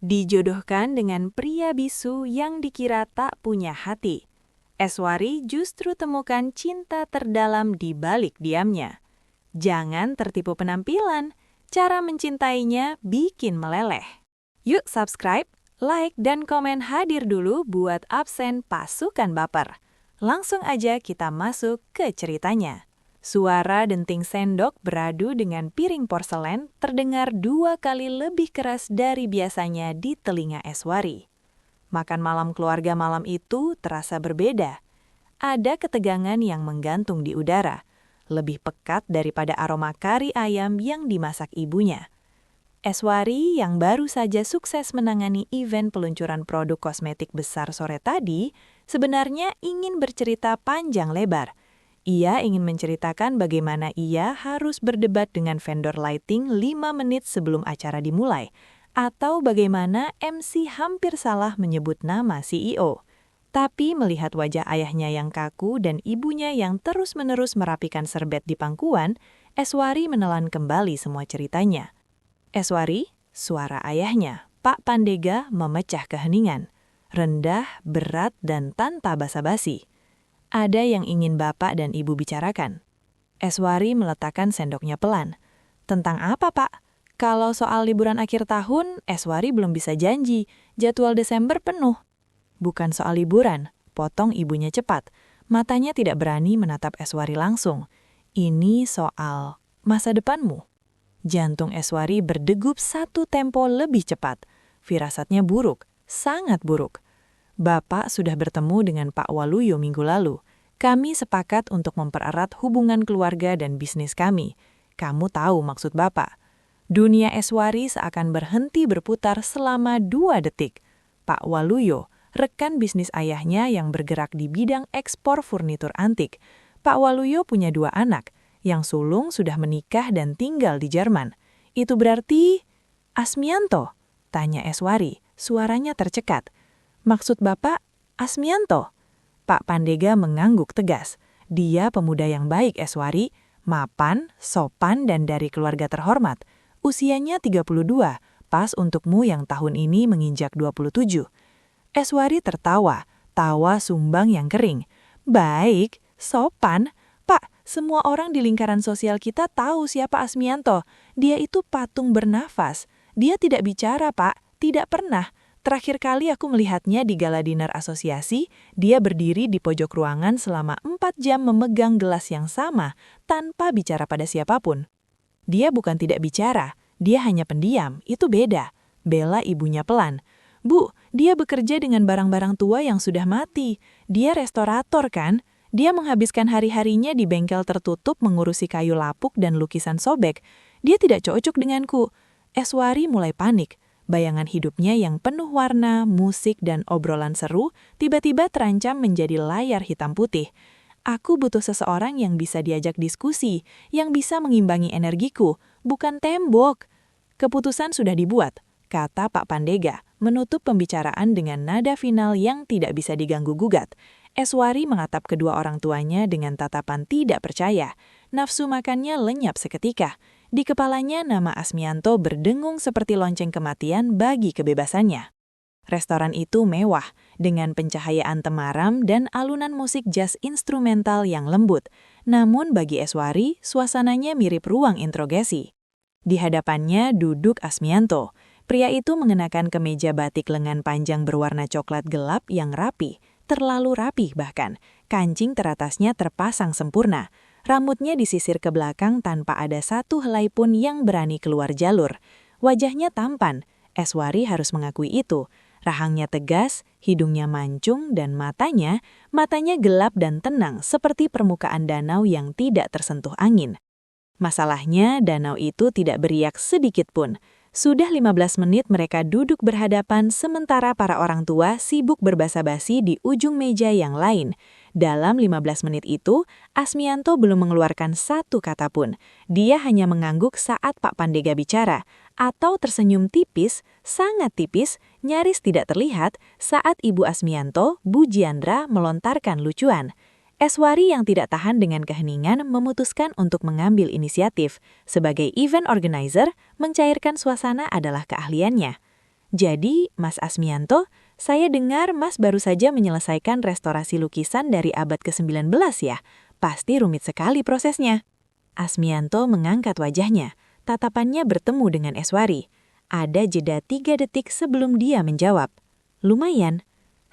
Dijodohkan dengan pria bisu yang dikira tak punya hati, Eswari justru temukan cinta terdalam di balik diamnya. Jangan tertipu penampilan, cara mencintainya bikin meleleh. Yuk subscribe, like, dan komen hadir dulu buat absen pasukan baper. Langsung aja kita masuk ke ceritanya. Suara denting sendok beradu dengan piring porselen terdengar 2 kali lebih keras dari biasanya di telinga Eswari. Makan malam keluarga malam itu terasa berbeda. Ada ketegangan yang menggantung di udara, lebih pekat daripada aroma kari ayam yang dimasak ibunya. Eswari yang baru saja sukses menangani event peluncuran produk kosmetik besar sore tadi, sebenarnya ingin bercerita panjang lebar. Ia ingin menceritakan bagaimana ia harus berdebat dengan vendor lighting 5 menit sebelum acara dimulai, atau bagaimana MC hampir salah menyebut nama CEO. Tapi melihat wajah ayahnya yang kaku dan ibunya yang terus-menerus merapikan serbet di pangkuan, Eswari menelan kembali semua ceritanya. Eswari, suara ayahnya, Pak Pandega memecah keheningan. Rendah, berat, dan tanpa basa-basi. Ada yang ingin Bapak dan Ibu bicarakan. Eswari meletakkan sendoknya pelan. Tentang apa, Pak? Kalau soal liburan akhir tahun, Eswari belum bisa janji. Jadwal Desember penuh. Bukan soal liburan, potong ibunya cepat. Matanya tidak berani menatap Eswari langsung. Ini soal masa depanmu. Jantung Eswari berdegup 1 tempo lebih cepat. Firasatnya buruk, sangat buruk. Bapak sudah bertemu dengan Pak Waluyo minggu lalu. Kami sepakat untuk mempererat hubungan keluarga dan bisnis kami. Kamu tahu maksud Bapak. Dunia Eswari seakan berhenti berputar selama 2 detik. Pak Waluyo, rekan bisnis ayahnya yang bergerak di bidang ekspor furnitur antik. Pak Waluyo punya 2 anak, yang sulung sudah menikah dan tinggal di Jerman. Itu berarti Asmianto? Tanya Eswari, suaranya tercekat. Maksud Bapak, Asmianto? Pak Pandega mengangguk tegas. Dia pemuda yang baik, Eswari, mapan, sopan, dan dari keluarga terhormat. Usianya 32, pas untukmu yang tahun ini menginjak 27. Eswari tertawa, tawa sumbang yang kering. Baik, sopan. Pak, semua orang di lingkaran sosial kita tahu siapa Asmianto. Dia itu patung bernafas. Dia tidak bicara, Pak. Tidak pernah. Terakhir kali aku melihatnya di gala dinner asosiasi, dia berdiri di pojok ruangan selama 4 jam memegang gelas yang sama, tanpa bicara pada siapapun. Dia bukan tidak bicara, dia hanya pendiam, itu beda. Bela ibunya pelan. Bu, dia bekerja dengan barang-barang tua yang sudah mati. Dia restorator kan? Dia menghabiskan hari-harinya di bengkel tertutup mengurusi kayu lapuk dan lukisan sobek. Dia tidak cocok denganku. Eswari mulai panik. Bayangan hidupnya yang penuh warna, musik, dan obrolan seru tiba-tiba terancam menjadi layar hitam putih. Aku butuh seseorang yang bisa diajak diskusi, yang bisa mengimbangi energiku, bukan tembok. Keputusan sudah dibuat, kata Pak Pandega, menutup pembicaraan dengan nada final yang tidak bisa diganggu-gugat. Eswari mengatap kedua orang tuanya dengan tatapan tidak percaya. Nafsu makannya lenyap seketika. Di kepalanya nama Asmianto berdengung seperti lonceng kematian bagi kebebasannya. Restoran itu mewah, dengan pencahayaan temaram dan alunan musik jazz instrumental yang lembut. Namun bagi Eswari, suasananya mirip ruang interogasi. Di hadapannya duduk Asmianto. Pria itu mengenakan kemeja batik lengan panjang berwarna coklat gelap yang rapi, terlalu rapi bahkan. Kancing teratasnya terpasang sempurna. Rambutnya disisir ke belakang tanpa ada satu helai pun yang berani keluar jalur. Wajahnya tampan, Eswari harus mengakui itu. Rahangnya tegas, hidungnya mancung, dan matanya gelap dan tenang seperti permukaan danau yang tidak tersentuh angin. Masalahnya, danau itu tidak beriak sedikit pun. Sudah 15 menit mereka duduk berhadapan sementara para orang tua sibuk berbasa-basi di ujung meja yang lain. Dalam 15 menit itu, Asmianto belum mengeluarkan satu kata pun. Dia hanya mengangguk saat Pak Pandega bicara, atau tersenyum tipis, sangat tipis, nyaris tidak terlihat saat Ibu Asmianto, Bu Jiandra, melontarkan lucuan. Eswari yang tidak tahan dengan keheningan memutuskan untuk mengambil inisiatif. Sebagai event organizer, mencairkan suasana adalah keahliannya. Jadi, Mas Asmianto, saya dengar Mas baru saja menyelesaikan restorasi lukisan dari abad ke-19 ya? Pasti rumit sekali prosesnya. Asmianto mengangkat wajahnya. Tatapannya bertemu dengan Eswari. Ada jeda 3 detik sebelum dia menjawab. Lumayan.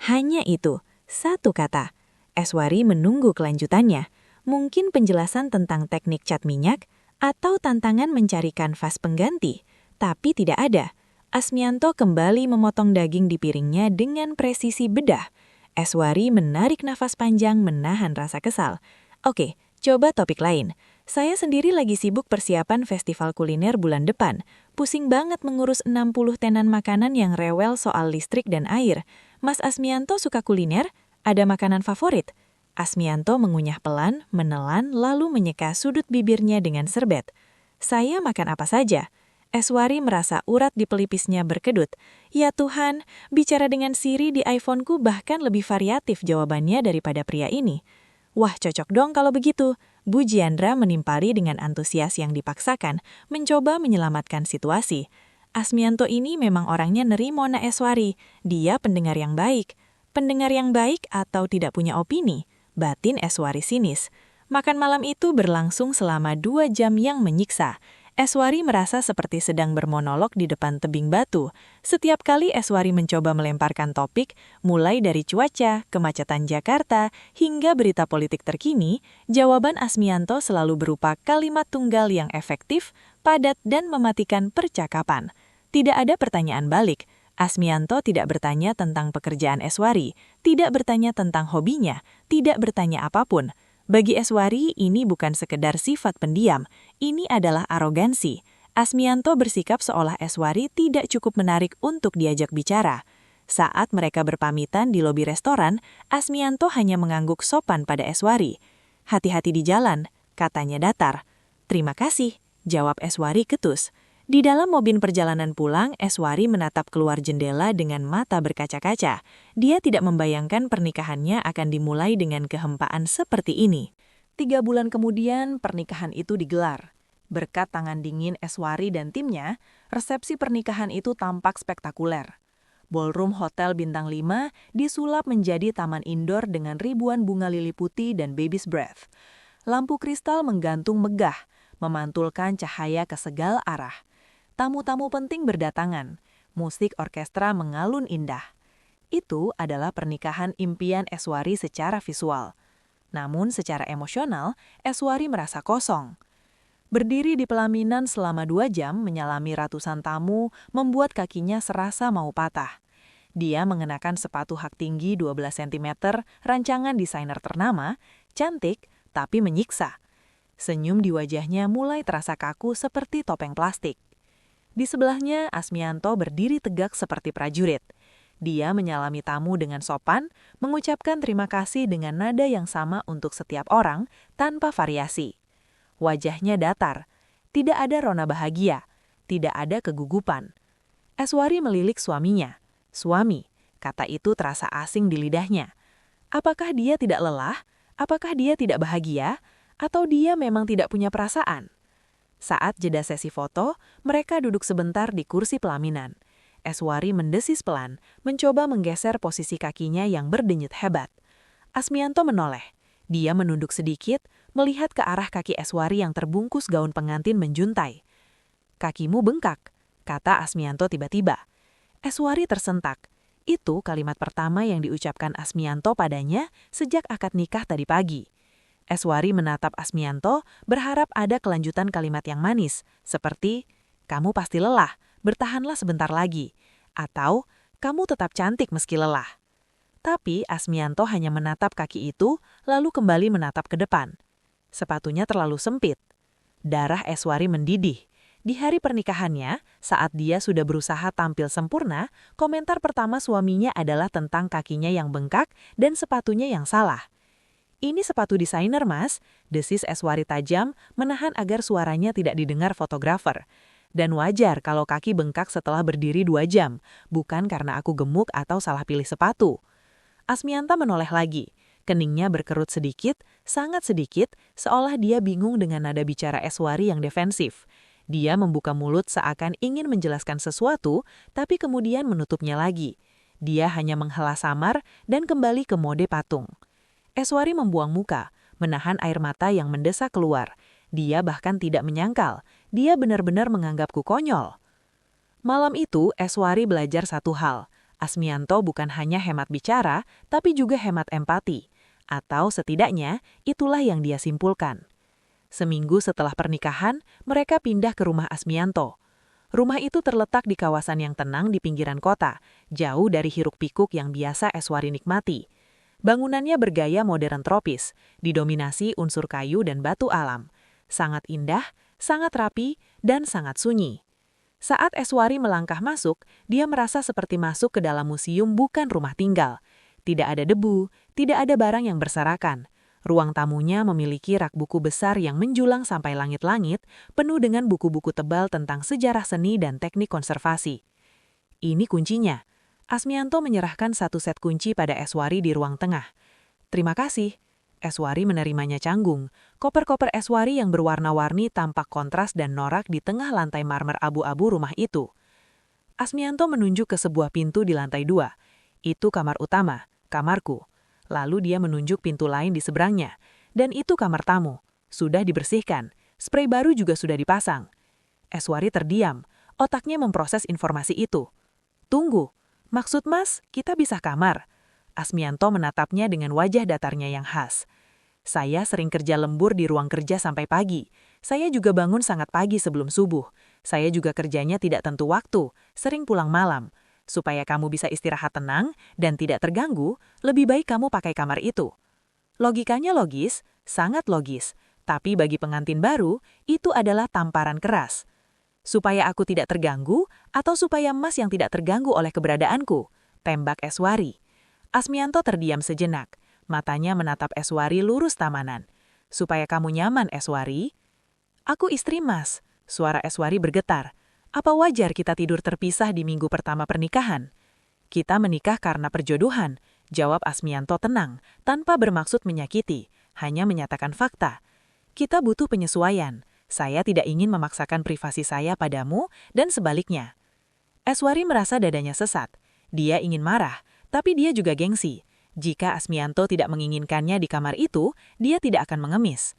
Hanya itu, satu kata. Eswari menunggu kelanjutannya. Mungkin penjelasan tentang teknik cat minyak atau tantangan mencari kanvas pengganti. Tapi tidak ada. Asmianto kembali memotong daging di piringnya dengan presisi bedah. Eswari menarik nafas panjang menahan rasa kesal. Oke, coba topik lain. Saya sendiri lagi sibuk persiapan festival kuliner bulan depan. Pusing banget mengurus 60 tenan makanan yang rewel soal listrik dan air. Mas Asmianto suka kuliner? Ada makanan favorit? Asmianto mengunyah pelan, menelan, lalu menyeka sudut bibirnya dengan serbet. Saya makan apa saja? Eswari merasa urat di pelipisnya berkedut. Ya Tuhan, bicara dengan Siri di iPhone-ku bahkan lebih variatif jawabannya daripada pria ini. Wah, cocok dong kalau begitu. Bu Jiandra menimpali dengan antusias yang dipaksakan, mencoba menyelamatkan situasi. Asmianto ini memang orangnya nerimo na Eswari. Dia pendengar yang baik. Pendengar yang baik atau tidak punya opini? Batin Eswari sinis. Makan malam itu berlangsung selama 2 jam yang menyiksa. Eswari merasa seperti sedang bermonolog di depan tebing batu. Setiap kali Eswari mencoba melemparkan topik, mulai dari cuaca, kemacetan Jakarta, hingga berita politik terkini, jawaban Asmianto selalu berupa kalimat tunggal yang efektif, padat, dan mematikan percakapan. Tidak ada pertanyaan balik. Asmianto tidak bertanya tentang pekerjaan Eswari, tidak bertanya tentang hobinya, tidak bertanya apapun. Bagi Eswari, ini bukan sekedar sifat pendiam, ini adalah arogansi. Asmianto bersikap seolah Eswari tidak cukup menarik untuk diajak bicara. Saat mereka berpamitan di lobi restoran, Asmianto hanya mengangguk sopan pada Eswari. Hati-hati di jalan, katanya datar. Terima kasih, jawab Eswari ketus. Di dalam mobil perjalanan pulang, Eswari menatap keluar jendela dengan mata berkaca-kaca. Dia tidak membayangkan pernikahannya akan dimulai dengan kehempaan seperti ini. 3 bulan kemudian, pernikahan itu digelar. Berkat tangan dingin Eswari dan timnya, resepsi pernikahan itu tampak spektakuler. Ballroom Hotel Bintang 5 disulap menjadi taman indoor dengan ribuan bunga lili putih dan baby's breath. Lampu kristal menggantung megah, memantulkan cahaya ke segala arah. Tamu-tamu penting berdatangan. Musik orkestra mengalun indah. Itu adalah pernikahan impian Eswari secara visual. Namun secara emosional, Eswari merasa kosong. Berdiri di pelaminan selama 2 jam menyalami ratusan tamu membuat kakinya serasa mau patah. Dia mengenakan sepatu hak tinggi 12 cm, rancangan desainer ternama, cantik tapi menyiksa. Senyum di wajahnya mulai terasa kaku seperti topeng plastik. Di sebelahnya, Asmianto berdiri tegak seperti prajurit. Dia menyalami tamu dengan sopan, mengucapkan terima kasih dengan nada yang sama untuk setiap orang, tanpa variasi. Wajahnya datar. Tidak ada rona bahagia. Tidak ada kegugupan. Eswari melilik suaminya. Suami, kata itu terasa asing di lidahnya. Apakah dia tidak lelah? Apakah dia tidak bahagia? Atau dia memang tidak punya perasaan? Saat jeda sesi foto, mereka duduk sebentar di kursi pelaminan. Eswari mendesis pelan, mencoba menggeser posisi kakinya yang berdenyut hebat. Asmianto menoleh. Dia menunduk sedikit, melihat ke arah kaki Eswari yang terbungkus gaun pengantin menjuntai. Kakimu bengkak, kata Asmianto tiba-tiba. Eswari tersentak. Itu kalimat pertama yang diucapkan Asmianto padanya sejak akad nikah tadi pagi. Eswari menatap Asmianto, berharap ada kelanjutan kalimat yang manis, seperti, kamu pasti lelah, bertahanlah sebentar lagi. Atau, kamu tetap cantik meski lelah. Tapi Asmianto hanya menatap kaki itu, lalu kembali menatap ke depan. Sepatunya terlalu sempit. Darah Eswari mendidih. Di hari pernikahannya, saat dia sudah berusaha tampil sempurna, komentar pertama suaminya adalah tentang kakinya yang bengkak dan sepatunya yang salah. Ini sepatu desainer, Mas, desis Eswari tajam, menahan agar suaranya tidak didengar fotografer. Dan wajar kalau kaki bengkak setelah berdiri 2 jam, bukan karena aku gemuk atau salah pilih sepatu. Asmianto menoleh lagi. Keningnya berkerut sedikit, sangat sedikit, seolah dia bingung dengan nada bicara Eswari yang defensif. Dia membuka mulut seakan ingin menjelaskan sesuatu, tapi kemudian menutupnya lagi. Dia hanya menghela samar dan kembali ke mode patung. Eswari membuang muka, menahan air mata yang mendesak keluar. Dia bahkan tidak menyangkal. Dia benar-benar menganggapku konyol. Malam itu, Eswari belajar satu hal. Asmianto bukan hanya hemat bicara, tapi juga hemat empati. Atau setidaknya, itulah yang dia simpulkan. Seminggu setelah pernikahan, mereka pindah ke rumah Asmianto. Rumah itu terletak di kawasan yang tenang di pinggiran kota, jauh dari hiruk-pikuk yang biasa Eswari nikmati. Bangunannya bergaya modern tropis, didominasi unsur kayu dan batu alam. Sangat indah, sangat rapi, dan sangat sunyi. Saat Eswari melangkah masuk, dia merasa seperti masuk ke dalam museum bukan rumah tinggal. Tidak ada debu, tidak ada barang yang berserakan. Ruang tamunya memiliki rak buku besar yang menjulang sampai langit-langit, penuh dengan buku-buku tebal tentang sejarah seni dan teknik konservasi. Ini kuncinya. Asmianto menyerahkan satu set kunci pada Eswari di ruang tengah. Terima kasih. Eswari menerimanya canggung. Koper-koper Eswari yang berwarna-warni tampak kontras dan norak di tengah lantai marmer abu-abu rumah itu. Asmianto menunjuk ke sebuah pintu di lantai 2. Itu kamar utama, kamarku. Lalu dia menunjuk pintu lain di seberangnya. Dan itu kamar tamu. Sudah dibersihkan. Sprei baru juga sudah dipasang. Eswari terdiam. Otaknya memproses informasi itu. Tunggu. Maksud Mas, kita bisa kamar. Asmianto menatapnya dengan wajah datarnya yang khas. Saya sering kerja lembur di ruang kerja sampai pagi. Saya juga bangun sangat pagi sebelum subuh. Saya juga kerjanya tidak tentu waktu, sering pulang malam. Supaya kamu bisa istirahat tenang dan tidak terganggu, lebih baik kamu pakai kamar itu. Logikanya logis, sangat logis. Tapi bagi pengantin baru, itu adalah tamparan keras. Supaya aku tidak terganggu, atau supaya Mas yang tidak terganggu oleh keberadaanku? Tembak Eswari. Asmianto terdiam sejenak. Matanya menatap Eswari lurus tamanan. Supaya kamu nyaman, Eswari. Aku istri Mas. Suara Eswari bergetar. Apa wajar kita tidur terpisah di minggu pertama pernikahan? Kita menikah karena perjodohan, jawab Asmianto tenang, tanpa bermaksud menyakiti, hanya menyatakan fakta. Kita butuh penyesuaian. Saya tidak ingin memaksakan privasi saya padamu dan sebaliknya. Eswari merasa dadanya sesat. Dia ingin marah, tapi dia juga gengsi. Jika Asmianto tidak menginginkannya di kamar itu, dia tidak akan mengemis.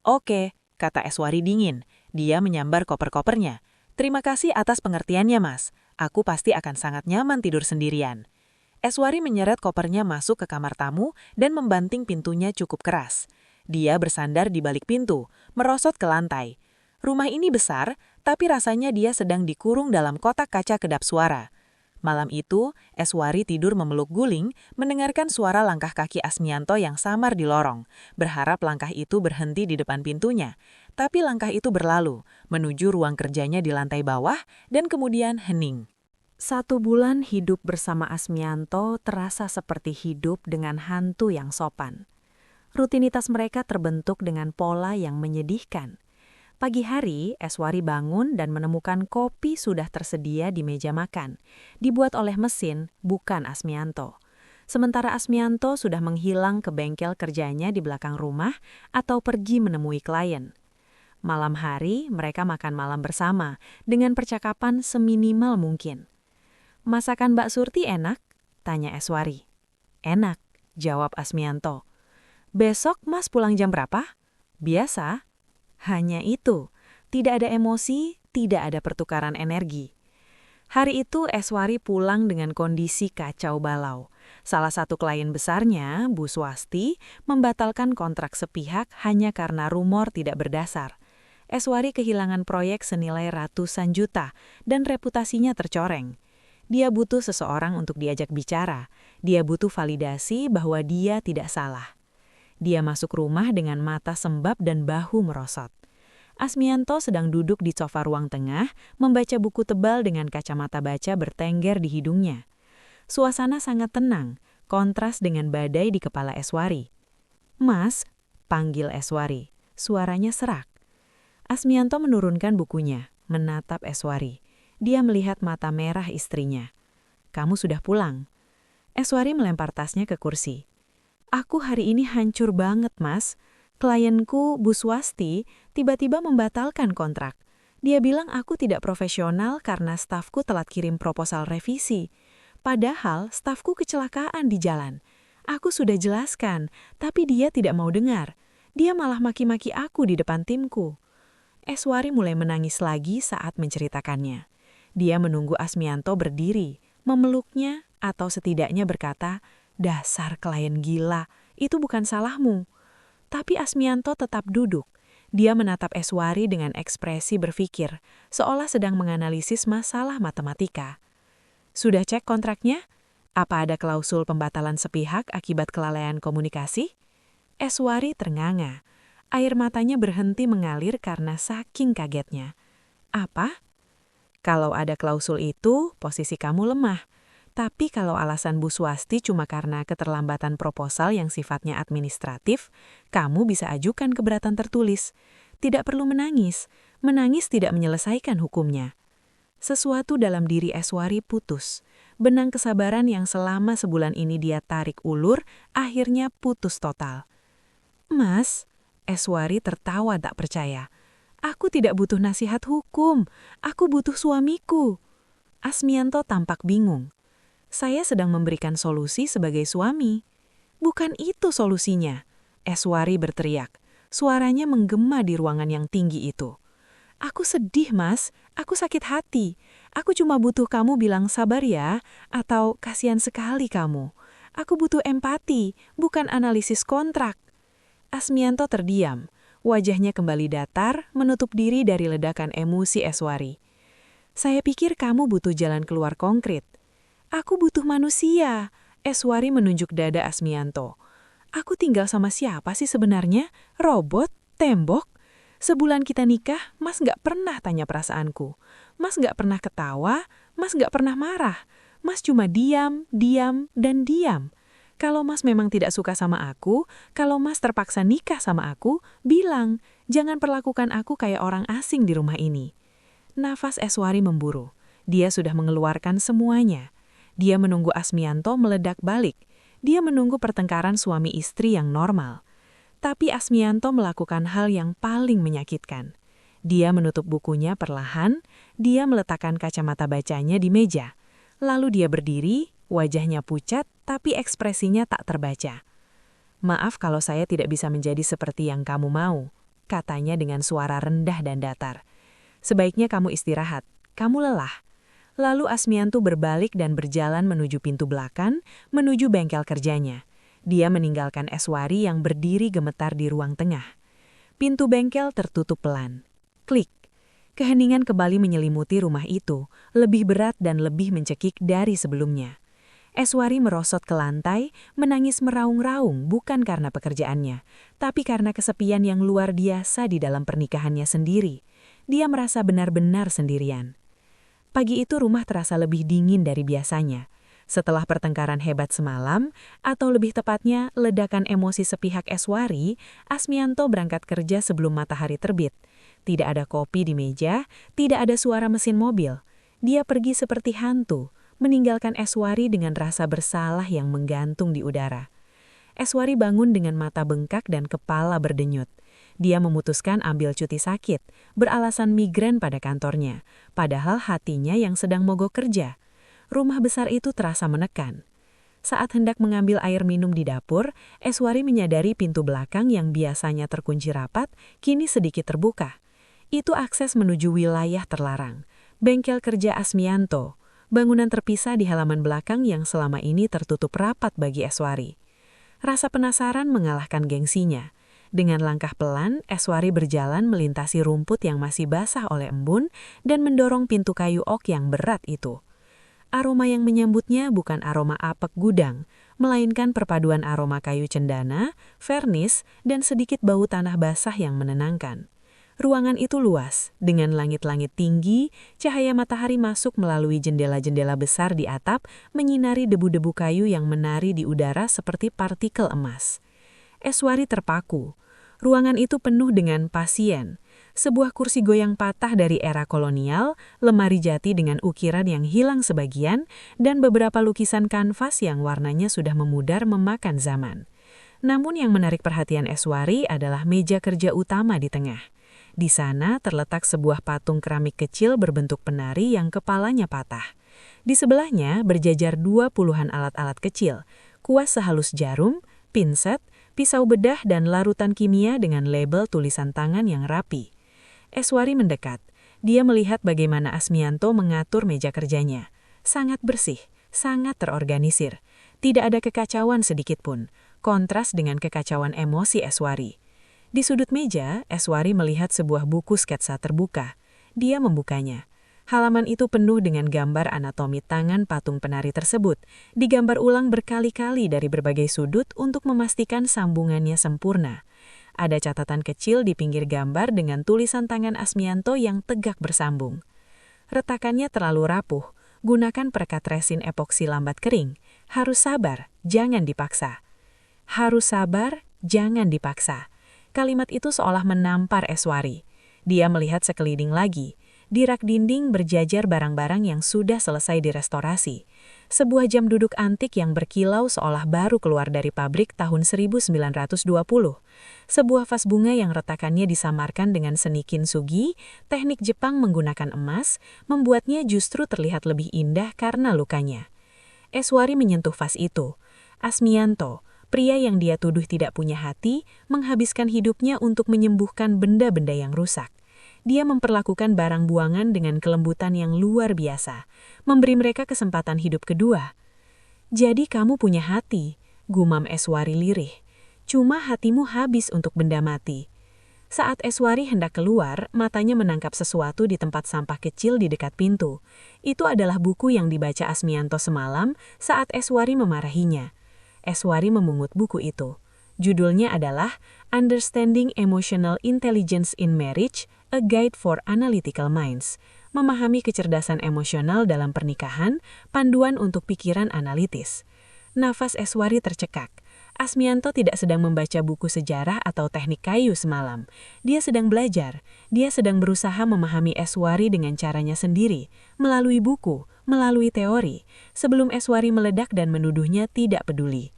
Oke, kata Eswari dingin. Dia menyambar koper-kopernya. Terima kasih atas pengertiannya, Mas. Aku pasti akan sangat nyaman tidur sendirian. Eswari menyeret kopernya masuk ke kamar tamu dan membanting pintunya cukup keras. Dia bersandar di balik pintu, merosot ke lantai. Rumah ini besar, tapi rasanya dia sedang dikurung dalam kotak kaca kedap suara. Malam itu, Eswari tidur memeluk guling, mendengarkan suara langkah kaki Asmianto yang samar di lorong, berharap langkah itu berhenti di depan pintunya. Tapi langkah itu berlalu, menuju ruang kerjanya di lantai bawah, dan kemudian hening. 1 bulan hidup bersama Asmianto terasa seperti hidup dengan hantu yang sopan. Rutinitas mereka terbentuk dengan pola yang menyedihkan. Pagi hari, Eswari bangun dan menemukan kopi sudah tersedia di meja makan. Dibuat oleh mesin, bukan Asmianto. Sementara Asmianto sudah menghilang ke bengkel kerjanya di belakang rumah atau pergi menemui klien. Malam hari, mereka makan malam bersama dengan percakapan seminimal mungkin. Masakan Mbak Surti enak? Tanya Eswari. Enak, jawab Asmianto. Besok Mas pulang jam berapa? Biasa. Hanya itu, tidak ada emosi, tidak ada pertukaran energi. Hari itu Eswari pulang dengan kondisi kacau balau. Salah satu klien besarnya, Bu Swasti, membatalkan kontrak sepihak hanya karena rumor tidak berdasar. Eswari kehilangan proyek senilai ratusan juta dan reputasinya tercoreng. Dia butuh seseorang untuk diajak bicara. Dia butuh validasi bahwa dia tidak salah. Dia masuk rumah dengan mata sembab dan bahu merosot. Asmianto sedang duduk di sofa ruang tengah, membaca buku tebal dengan kacamata baca bertengger di hidungnya. Suasana sangat tenang, kontras dengan badai di kepala Eswari. Mas, panggil Eswari. Suaranya serak. Asmianto menurunkan bukunya, menatap Eswari. Dia melihat mata merah istrinya. Kamu sudah pulang. Eswari melempar tasnya ke kursi. Aku hari ini hancur banget, Mas. Klienku, Bu Swasti, tiba-tiba membatalkan kontrak. Dia bilang aku tidak profesional karena stafku telat kirim proposal revisi. Padahal stafku kecelakaan di jalan. Aku sudah jelaskan, tapi dia tidak mau dengar. Dia malah maki-maki aku di depan timku. Eswari mulai menangis lagi saat menceritakannya. Dia menunggu Asmianto berdiri, memeluknya atau setidaknya berkata, "Dasar klien gila, itu bukan salahmu." Tapi Asmianto tetap duduk. Dia menatap Eswari dengan ekspresi berpikir, seolah sedang menganalisis masalah matematika. "Sudah cek kontraknya? Apa ada klausul pembatalan sepihak akibat kelalaian komunikasi?" Eswari ternganga. Air matanya berhenti mengalir karena saking kagetnya. "Apa?" "Kalau ada klausul itu, posisi kamu lemah. Tapi kalau alasan Bu Swasti cuma karena keterlambatan proposal yang sifatnya administratif, kamu bisa ajukan keberatan tertulis. Tidak perlu menangis. Menangis tidak menyelesaikan hukumnya." Sesuatu dalam diri Eswari putus. Benang kesabaran yang selama sebulan ini dia tarik ulur, akhirnya putus total. "Mas," Eswari tertawa tak percaya. "Aku tidak butuh nasihat hukum. Aku butuh suamiku." Asmianto tampak bingung. "Saya sedang memberikan solusi sebagai suami." "Bukan itu solusinya," Eswari berteriak. Suaranya menggema di ruangan yang tinggi itu. "Aku sedih, Mas. Aku sakit hati. Aku cuma butuh kamu bilang sabar ya, atau kasihan sekali kamu. Aku butuh empati, bukan analisis kontrak." Asmianto terdiam. Wajahnya kembali datar, menutup diri dari ledakan emosi Eswari. "Saya pikir kamu butuh jalan keluar konkret." "Aku butuh manusia," Eswari menunjuk dada Asmianto. "Aku tinggal sama siapa sih sebenarnya? Robot? Tembok? Sebulan kita nikah, Mas nggak pernah tanya perasaanku. Mas nggak pernah ketawa, Mas nggak pernah marah. Mas cuma diam, diam, dan diam. Kalau Mas memang tidak suka sama aku, kalau Mas terpaksa nikah sama aku, bilang, jangan perlakukan aku kayak orang asing di rumah ini." Nafas Eswari memburu. Dia sudah mengeluarkan semuanya. Dia menunggu Asmianto meledak balik. Dia menunggu pertengkaran suami istri yang normal. Tapi Asmianto melakukan hal yang paling menyakitkan. Dia menutup bukunya perlahan, dia meletakkan kacamata bacanya di meja. Lalu dia berdiri, wajahnya pucat, tapi ekspresinya tak terbaca. "Maaf kalau saya tidak bisa menjadi seperti yang kamu mau," katanya dengan suara rendah dan datar. "Sebaiknya kamu istirahat, kamu lelah." Lalu Asmianto berbalik dan berjalan menuju pintu belakang, menuju bengkel kerjanya. Dia meninggalkan Eswari yang berdiri gemetar di ruang tengah. Pintu bengkel tertutup pelan. Klik. Keheningan kembali menyelimuti rumah itu, lebih berat dan lebih mencekik dari sebelumnya. Eswari merosot ke lantai, menangis meraung-raung bukan karena pekerjaannya, tapi karena kesepian yang luar biasa di dalam pernikahannya sendiri. Dia merasa benar-benar sendirian. Pagi itu rumah terasa lebih dingin dari biasanya. Setelah pertengkaran hebat semalam, atau lebih tepatnya ledakan emosi sepihak Eswari, Asmianto berangkat kerja sebelum matahari terbit. Tidak ada kopi di meja, tidak ada suara mesin mobil. Dia pergi seperti hantu, meninggalkan Eswari dengan rasa bersalah yang menggantung di udara. Eswari bangun dengan mata bengkak dan kepala berdenyut. Dia memutuskan ambil cuti sakit, beralasan migren pada kantornya, padahal hatinya yang sedang mogok kerja. Rumah besar itu terasa menekan. Saat hendak mengambil air minum di dapur, Eswari menyadari pintu belakang yang biasanya terkunci rapat, kini sedikit terbuka. Itu akses menuju wilayah terlarang. Bengkel kerja Asmianto, bangunan terpisah di halaman belakang yang selama ini tertutup rapat bagi Eswari. Rasa penasaran mengalahkan gengsinya. Dengan langkah pelan, Eswari berjalan melintasi rumput yang masih basah oleh embun dan mendorong pintu kayu ok yang berat itu. Aroma yang menyambutnya bukan aroma apek gudang, melainkan perpaduan aroma kayu cendana, vernis, dan sedikit bau tanah basah yang menenangkan. Ruangan itu luas, dengan langit-langit tinggi, cahaya matahari masuk melalui jendela-jendela besar di atap, menyinari debu-debu kayu yang menari di udara seperti partikel emas. Eswari terpaku. Ruangan itu penuh dengan pasien. Sebuah kursi goyang patah dari era kolonial, lemari jati dengan ukiran yang hilang sebagian, dan beberapa lukisan kanvas yang warnanya sudah memudar memakan zaman. Namun yang menarik perhatian Eswari adalah meja kerja utama di tengah. Di sana terletak sebuah patung keramik kecil berbentuk penari yang kepalanya patah. Di sebelahnya berjajar 20-an alat-alat kecil, kuas sehalus jarum, pinset, pisau bedah dan larutan kimia dengan label tulisan tangan yang rapi. Eswari mendekat. Dia melihat bagaimana Asmianto mengatur meja kerjanya. Sangat bersih, sangat terorganisir. Tidak ada kekacauan sedikitpun, kontras dengan kekacauan emosi Eswari. Di sudut meja, Eswari melihat sebuah buku sketsa terbuka. Dia membukanya. Halaman itu penuh dengan gambar anatomi tangan patung penari tersebut, digambar ulang berkali-kali dari berbagai sudut untuk memastikan sambungannya sempurna. Ada catatan kecil di pinggir gambar dengan tulisan tangan Asmianto yang tegak bersambung. Retakannya terlalu rapuh, gunakan perekat resin epoksi lambat kering. Harus sabar, jangan dipaksa. Harus sabar, jangan dipaksa. Kalimat itu seolah menampar Eswari. Dia melihat sekeliling lagi. Di rak dinding berjajar barang-barang yang sudah selesai direstorasi. Sebuah jam duduk antik yang berkilau seolah baru keluar dari pabrik tahun 1920. Sebuah vas bunga yang retakannya disamarkan dengan seni kintsugi, teknik Jepang menggunakan emas, membuatnya justru terlihat lebih indah karena lukanya. Eswari menyentuh vas itu. Asmianto, pria yang dia tuduh tidak punya hati, menghabiskan hidupnya untuk menyembuhkan benda-benda yang rusak. Dia memperlakukan barang buangan dengan kelembutan yang luar biasa, memberi mereka kesempatan hidup kedua. Jadi kamu punya hati, gumam Eswari lirih. Cuma hatimu habis untuk benda mati. Saat Eswari hendak keluar, matanya menangkap sesuatu di tempat sampah kecil di dekat pintu. Itu adalah buku yang dibaca Asmianto semalam saat Eswari memarahinya. Eswari memungut buku itu. Judulnya adalah Understanding Emotional Intelligence in Marriage, A Guide for Analytical Minds. Memahami kecerdasan emosional dalam pernikahan, panduan untuk pikiran analitis. Nafas Eswari tercekak. Asmianto tidak sedang membaca buku sejarah atau teknik kayu semalam. Dia sedang belajar. Dia sedang berusaha memahami Eswari dengan caranya sendiri, melalui buku, melalui teori, sebelum Eswari meledak dan menuduhnya tidak peduli.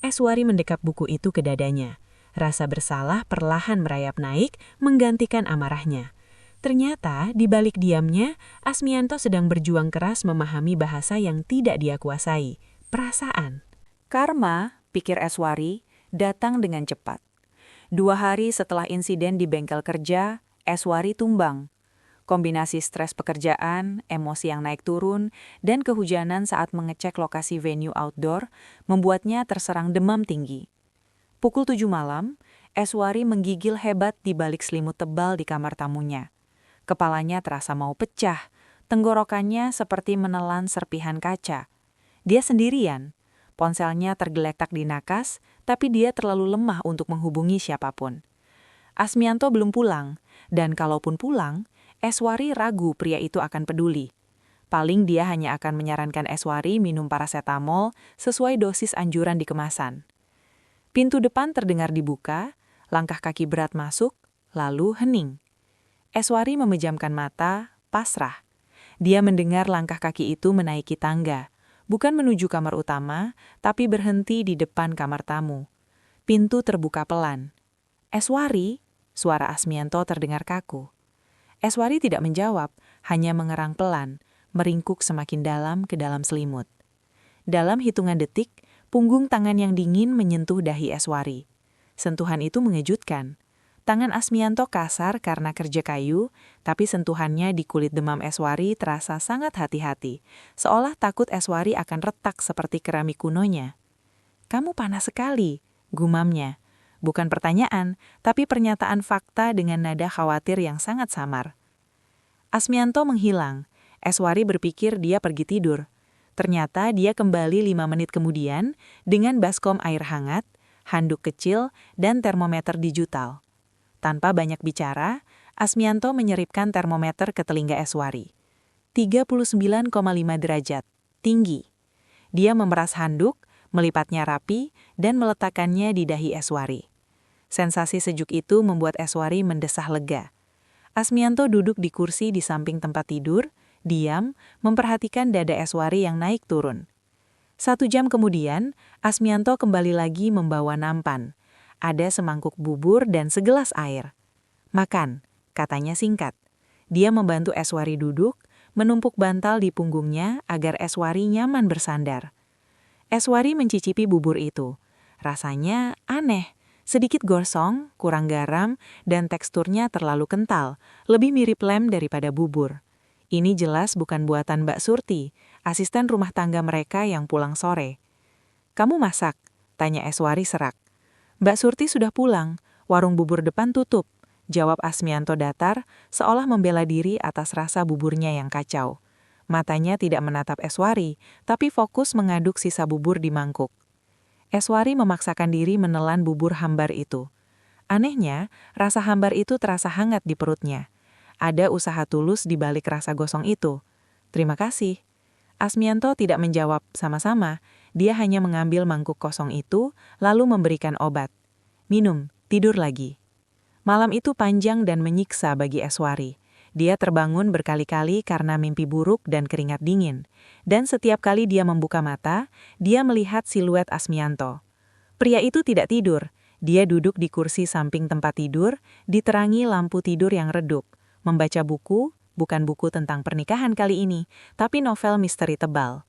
Eswari mendekap buku itu ke dadanya. Rasa bersalah perlahan merayap naik, menggantikan amarahnya. Ternyata, di balik diamnya, Asmianto sedang berjuang keras memahami bahasa yang tidak dia kuasai, perasaan. Karma, pikir Eswari, datang dengan cepat. 2 hari setelah insiden di bengkel kerja, Eswari tumbang. Kombinasi stres pekerjaan, emosi yang naik turun, dan kehujanan saat mengecek lokasi venue outdoor membuatnya terserang demam tinggi. Pukul 7 malam, Eswari menggigil hebat di balik selimut tebal di kamar tamunya. Kepalanya terasa mau pecah, tenggorokannya seperti menelan serpihan kaca. Dia sendirian, ponselnya tergeletak di nakas, tapi dia terlalu lemah untuk menghubungi siapapun. Asmianto belum pulang, dan kalaupun pulang, Eswari ragu pria itu akan peduli. Paling dia hanya akan menyarankan Eswari minum parasetamol sesuai dosis anjuran di kemasan. Pintu depan terdengar dibuka, langkah kaki berat masuk, lalu hening. Eswari memejamkan mata, pasrah. Dia mendengar langkah kaki itu menaiki tangga, bukan menuju kamar utama, tapi berhenti di depan kamar tamu. Pintu terbuka pelan. Eswari, suara Asmianto terdengar kaku. Eswari tidak menjawab, hanya mengerang pelan, meringkuk semakin dalam ke dalam selimut. Dalam hitungan detik, punggung tangan yang dingin menyentuh dahi Eswari. Sentuhan itu mengejutkan. Tangan Asmianto kasar karena kerja kayu, tapi sentuhannya di kulit demam Eswari terasa sangat hati-hati, seolah takut Eswari akan retak seperti keramik kunonya. "Kamu panas sekali," gumamnya. Bukan pertanyaan, tapi pernyataan fakta dengan nada khawatir yang sangat samar. Asmianto menghilang. Eswari berpikir dia pergi tidur. Ternyata dia kembali 5 menit kemudian dengan baskom air hangat, handuk kecil, dan termometer digital. Tanpa banyak bicara, Asmianto menyeripkan termometer ke telinga Eswari. 39,5 derajat, tinggi. Dia memeras handuk, melipatnya rapi, dan meletakkannya di dahi Eswari. Sensasi sejuk itu membuat Eswari mendesah lega. Asmianto duduk di kursi di samping tempat tidur, diam, memperhatikan dada Eswari yang naik turun. 1 jam kemudian, Asmianto kembali lagi membawa nampan. Ada semangkuk bubur dan segelas air. "Makan," katanya singkat. Dia membantu Eswari duduk, menumpuk bantal di punggungnya agar Eswari nyaman bersandar. Eswari mencicipi bubur itu. Rasanya aneh, sedikit gosong, kurang garam, dan teksturnya terlalu kental, lebih mirip lem daripada bubur. Ini jelas bukan buatan Mbak Surti, asisten rumah tangga mereka yang pulang sore. "Kamu masak?" tanya Eswari serak. "Mbak Surti sudah pulang, warung bubur depan tutup," jawab Asmianto datar, seolah membela diri atas rasa buburnya yang kacau. Matanya tidak menatap Eswari, tapi fokus mengaduk sisa bubur di mangkuk. Eswari memaksakan diri menelan bubur hambar itu. Anehnya, rasa hambar itu terasa hangat di perutnya. Ada usaha tulus di balik rasa gosong itu. "Terima kasih." Asmianto tidak menjawab sama-sama, dia hanya mengambil mangkuk kosong itu, lalu memberikan obat. "Minum, tidur lagi." Malam itu panjang dan menyiksa bagi Eswari. Dia terbangun berkali-kali karena mimpi buruk dan keringat dingin. Dan setiap kali dia membuka mata, dia melihat siluet Asmianto. Pria itu tidak tidur. Dia duduk di kursi samping tempat tidur, diterangi lampu tidur yang redup. Membaca buku, bukan buku tentang pernikahan kali ini, tapi novel misteri tebal.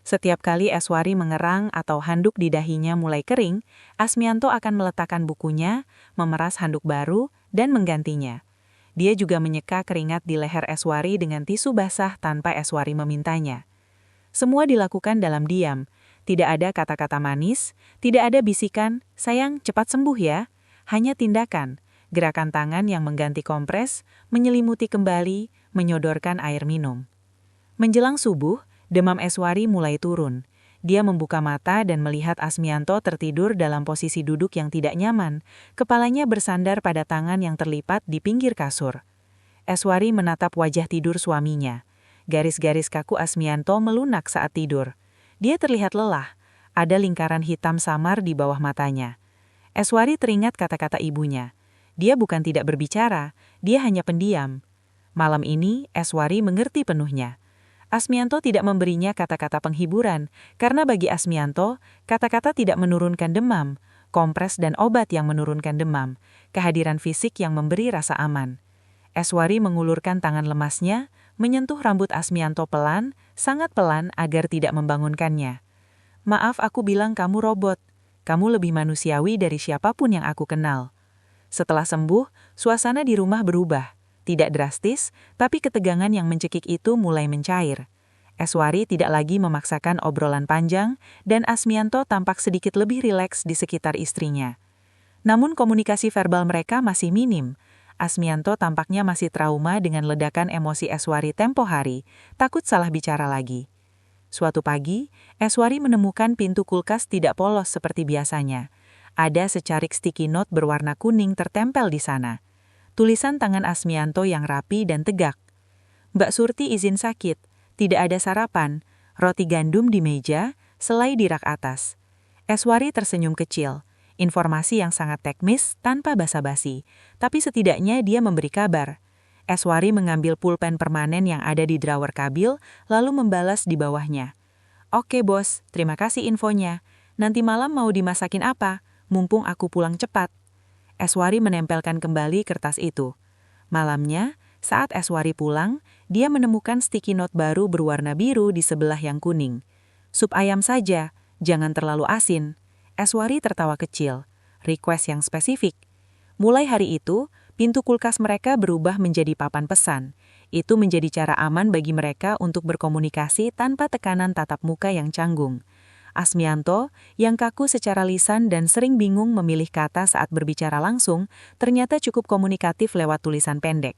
Setiap kali Eswari mengerang atau handuk di dahinya mulai kering, Asmianto akan meletakkan bukunya, memeras handuk baru, dan menggantinya. Dia juga menyeka keringat di leher Eswari dengan tisu basah tanpa Eswari memintanya. Semua dilakukan dalam diam. Tidak ada kata-kata manis, tidak ada bisikan, "Sayang, cepat sembuh ya." Hanya tindakan, gerakan tangan yang mengganti kompres, menyelimuti kembali, menyodorkan air minum. Menjelang subuh, demam Eswari mulai turun. Dia membuka mata dan melihat Asmianto tertidur dalam posisi duduk yang tidak nyaman, kepalanya bersandar pada tangan yang terlipat di pinggir kasur. Eswari menatap wajah tidur suaminya. Garis-garis kaku Asmianto melunak saat tidur. Dia terlihat lelah, ada lingkaran hitam samar di bawah matanya. Eswari teringat kata-kata ibunya. Dia bukan tidak berbicara, dia hanya pendiam. Malam ini, Eswari mengerti penuhnya. Asmianto tidak memberinya kata-kata penghiburan, karena bagi Asmianto, kata-kata tidak menurunkan demam, kompres dan obat yang menurunkan demam, kehadiran fisik yang memberi rasa aman. Eswari mengulurkan tangan lemasnya, menyentuh rambut Asmianto pelan, sangat pelan agar tidak membangunkannya. "Maaf, aku bilang kamu robot. Kamu lebih manusiawi dari siapapun yang aku kenal." Setelah sembuh, suasana di rumah berubah. Tidak drastis, tapi ketegangan yang mencekik itu mulai mencair. Eswari tidak lagi memaksakan obrolan panjang, dan Asmianto tampak sedikit lebih rileks di sekitar istrinya. Namun komunikasi verbal mereka masih minim. Asmianto tampaknya masih trauma dengan ledakan emosi Eswari tempo hari, takut salah bicara lagi. Suatu pagi, Eswari menemukan pintu kulkas tidak polos seperti biasanya. Ada secarik sticky note berwarna kuning tertempel di sana. Tulisan tangan Asmianto yang rapi dan tegak. "Mbak Surti izin sakit, tidak ada sarapan, roti gandum di meja, selai di rak atas." Eswari tersenyum kecil, informasi yang sangat teknis tanpa basa-basi, tapi setidaknya dia memberi kabar. Eswari mengambil pulpen permanen yang ada di drawer kabil, lalu membalas di bawahnya. "Oke bos, terima kasih infonya. Nanti malam mau dimasakin apa? Mumpung aku pulang cepat." Eswari menempelkan kembali kertas itu. Malamnya, saat Eswari pulang, dia menemukan sticky note baru berwarna biru di sebelah yang kuning. "Sup ayam saja, jangan terlalu asin." Eswari tertawa kecil. Request yang spesifik. Mulai hari itu, pintu kulkas mereka berubah menjadi papan pesan. Itu menjadi cara aman bagi mereka untuk berkomunikasi tanpa tekanan tatap muka yang canggung. Asmianto, yang kaku secara lisan dan sering bingung memilih kata saat berbicara langsung, ternyata cukup komunikatif lewat tulisan pendek.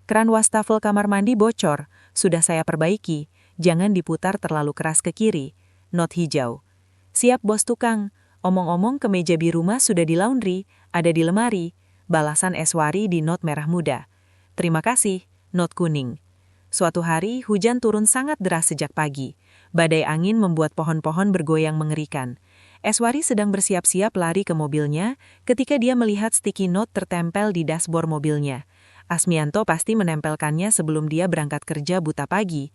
"Keran wastafel kamar mandi bocor, sudah saya perbaiki, jangan diputar terlalu keras ke kiri." Not hijau. "Siap bos tukang, omong-omong kemeja biru mas sudah di laundry, ada di lemari." Balasan Eswari di not merah muda. "Terima kasih." Not kuning. Suatu hari, hujan turun sangat deras sejak pagi. Badai angin membuat pohon-pohon bergoyang mengerikan. Eswari sedang bersiap-siap lari ke mobilnya ketika dia melihat sticky note tertempel di dashboard mobilnya. Asmianto pasti menempelkannya sebelum dia berangkat kerja buta pagi.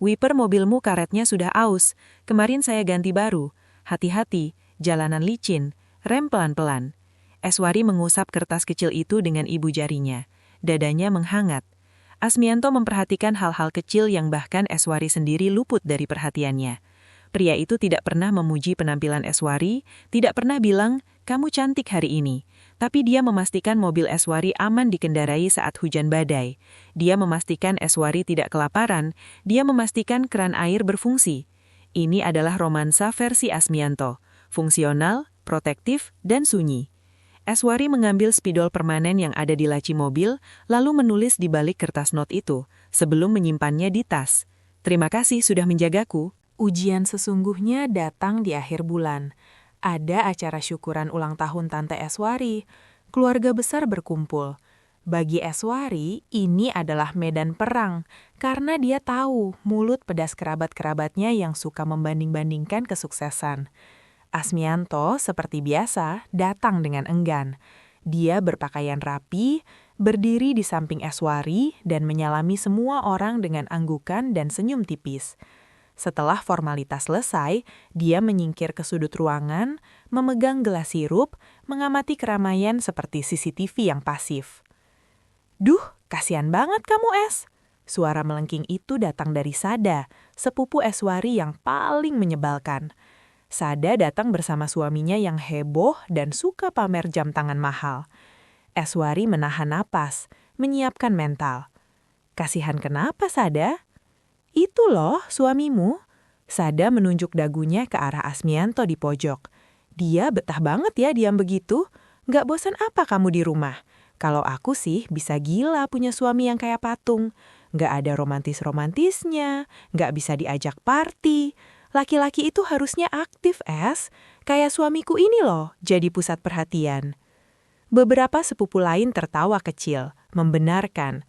"Wiper mobilmu karetnya sudah aus. Kemarin saya ganti baru. Hati-hati, jalanan licin, rem pelan-pelan." Eswari mengusap kertas kecil itu dengan ibu jarinya. Dadanya menghangat. Asmianto memperhatikan hal-hal kecil yang bahkan Eswari sendiri luput dari perhatiannya. Pria itu tidak pernah memuji penampilan Eswari, tidak pernah bilang, "Kamu cantik hari ini." Tapi dia memastikan mobil Eswari aman dikendarai saat hujan badai. Dia memastikan Eswari tidak kelaparan, dia memastikan keran air berfungsi. Ini adalah romansa versi Asmianto, fungsional, protektif, dan sunyi. Eswari mengambil spidol permanen yang ada di laci mobil, lalu menulis di balik kertas not itu, sebelum menyimpannya di tas. "Terima kasih sudah menjagaku." Ujian sesungguhnya datang di akhir bulan. Ada acara syukuran ulang tahun Tante Eswari. Keluarga besar berkumpul. Bagi Eswari, ini adalah medan perang, karena dia tahu mulut pedas kerabat-kerabatnya yang suka membanding-bandingkan kesuksesan. Asmianto, seperti biasa, datang dengan enggan. Dia berpakaian rapi, berdiri di samping Eswari, dan menyalami semua orang dengan anggukan dan senyum tipis. Setelah formalitas selesai, dia menyingkir ke sudut ruangan, memegang gelas sirup, mengamati keramaian seperti CCTV yang pasif. "Duh, kasihan banget kamu, Es." Suara melengking itu datang dari Sada, sepupu Eswari yang paling menyebalkan. Sada datang bersama suaminya yang heboh dan suka pamer jam tangan mahal. Eswari menahan napas, menyiapkan mental. "Kasihan kenapa, Sada?" "Itu loh, suamimu." Sada menunjuk dagunya ke arah Asmianto di pojok. "Dia betah banget ya diam begitu. Nggak bosan apa kamu di rumah? Kalau aku sih bisa gila punya suami yang kayak patung. Nggak ada romantis-romantisnya, nggak bisa diajak party. Laki-laki itu harusnya aktif, Es. Kayak suamiku ini loh, jadi pusat perhatian." Beberapa sepupu lain tertawa kecil, membenarkan.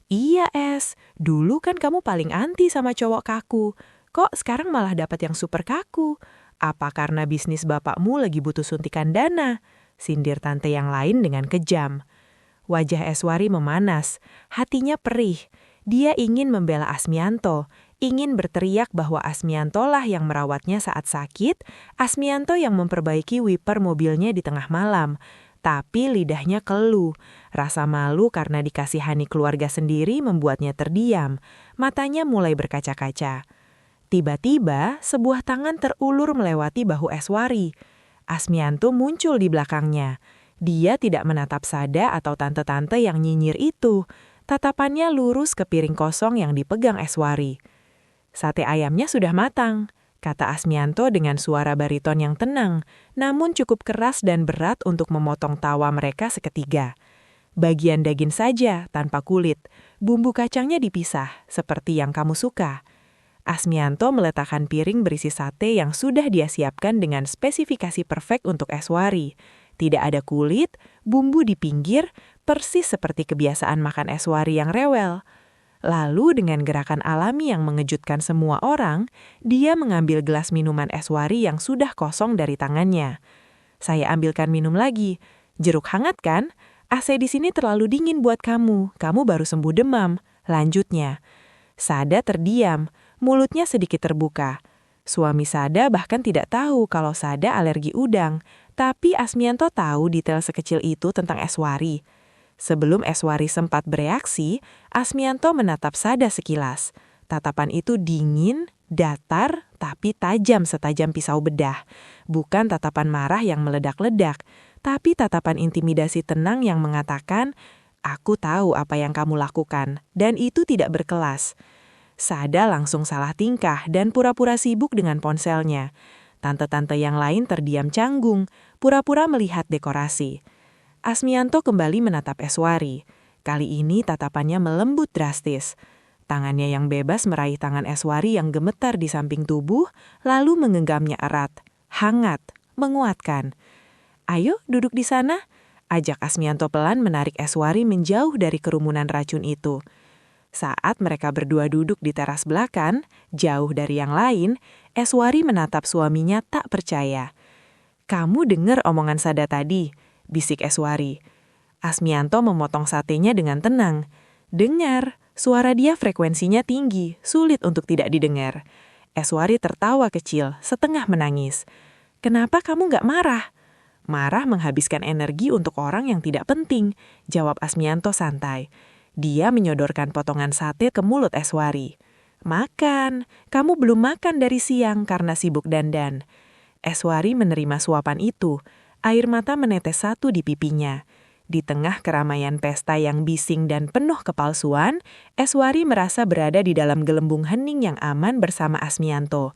"Iya, Es, dulu kan kamu paling anti sama cowok kaku. Kok sekarang malah dapat yang super kaku? Apa karena bisnis bapakmu lagi butuh suntikan dana?" Sindir tante yang lain dengan kejam. Wajah Eswari memanas, hatinya perih. Dia ingin membela Asmianto, ingin berteriak bahwa Asmianto lah yang merawatnya saat sakit, Asmianto yang memperbaiki wiper mobilnya di tengah malam. Tapi lidahnya keluh. Rasa malu karena dikasihani keluarga sendiri membuatnya terdiam. Matanya mulai berkaca-kaca. Tiba-tiba, sebuah tangan terulur melewati bahu Eswari. Asmianto muncul di belakangnya. Dia tidak menatap Sada atau tante-tante yang nyinyir itu. Tatapannya lurus ke piring kosong yang dipegang Eswari. "Sate ayamnya sudah matang," kata Asmianto dengan suara bariton yang tenang, namun cukup keras dan berat untuk memotong tawa mereka seketika. "Bagian daging saja, tanpa kulit. Bumbu kacangnya dipisah, seperti yang kamu suka." Asmianto meletakkan piring berisi sate yang sudah dia siapkan dengan spesifikasi perfect untuk Eswari. Tidak ada kulit, bumbu di pinggir, persis seperti kebiasaan makan Eswari yang rewel. Lalu dengan gerakan alami yang mengejutkan semua orang, dia mengambil gelas minuman Eswari yang sudah kosong dari tangannya. "Saya ambilkan minum lagi. Jeruk hangat kan? AC di sini terlalu dingin buat kamu. Kamu baru sembuh demam." Lanjutnya. Sada terdiam, mulutnya sedikit terbuka. Suami Sada bahkan tidak tahu kalau Sada alergi udang, tapi Asmianto tahu detail sekecil itu tentang Eswari. Sebelum Eswari sempat bereaksi, Asmianto menatap Sada sekilas. Tatapan itu dingin, datar, tapi tajam setajam pisau bedah. Bukan tatapan marah yang meledak-ledak, tapi tatapan intimidasi tenang yang mengatakan, "Aku tahu apa yang kamu lakukan, dan itu tidak berkelas." Sada langsung salah tingkah dan pura-pura sibuk dengan ponselnya. Tante-tante yang lain terdiam canggung, pura-pura melihat dekorasi. Asmianto kembali menatap Eswari. Kali ini tatapannya melembut drastis. Tangannya yang bebas meraih tangan Eswari yang gemetar di samping tubuh, lalu menggenggamnya erat, hangat, menguatkan. "Ayo duduk di sana," ajak Asmianto pelan menarik Eswari menjauh dari kerumunan racun itu. Saat mereka berdua duduk di teras belakang, jauh dari yang lain, Eswari menatap suaminya tak percaya. "Kamu dengar omongan Sada tadi?" bisik Eswari. Asmianto memotong satenya dengan tenang. "Dengar, suara dia frekuensinya tinggi, sulit untuk tidak didengar." Eswari tertawa kecil, setengah menangis. "Kenapa kamu nggak marah?" Marah menghabiskan energi untuk orang yang tidak penting, jawab Asmianto santai. Dia menyodorkan potongan sate ke mulut Eswari. Makan, kamu belum makan dari siang karena sibuk dandan. Eswari menerima suapan itu. Air mata menetes satu di pipinya. Di tengah keramaian pesta yang bising dan penuh kepalsuan, Eswari merasa berada di dalam gelembung hening yang aman bersama Asmianto.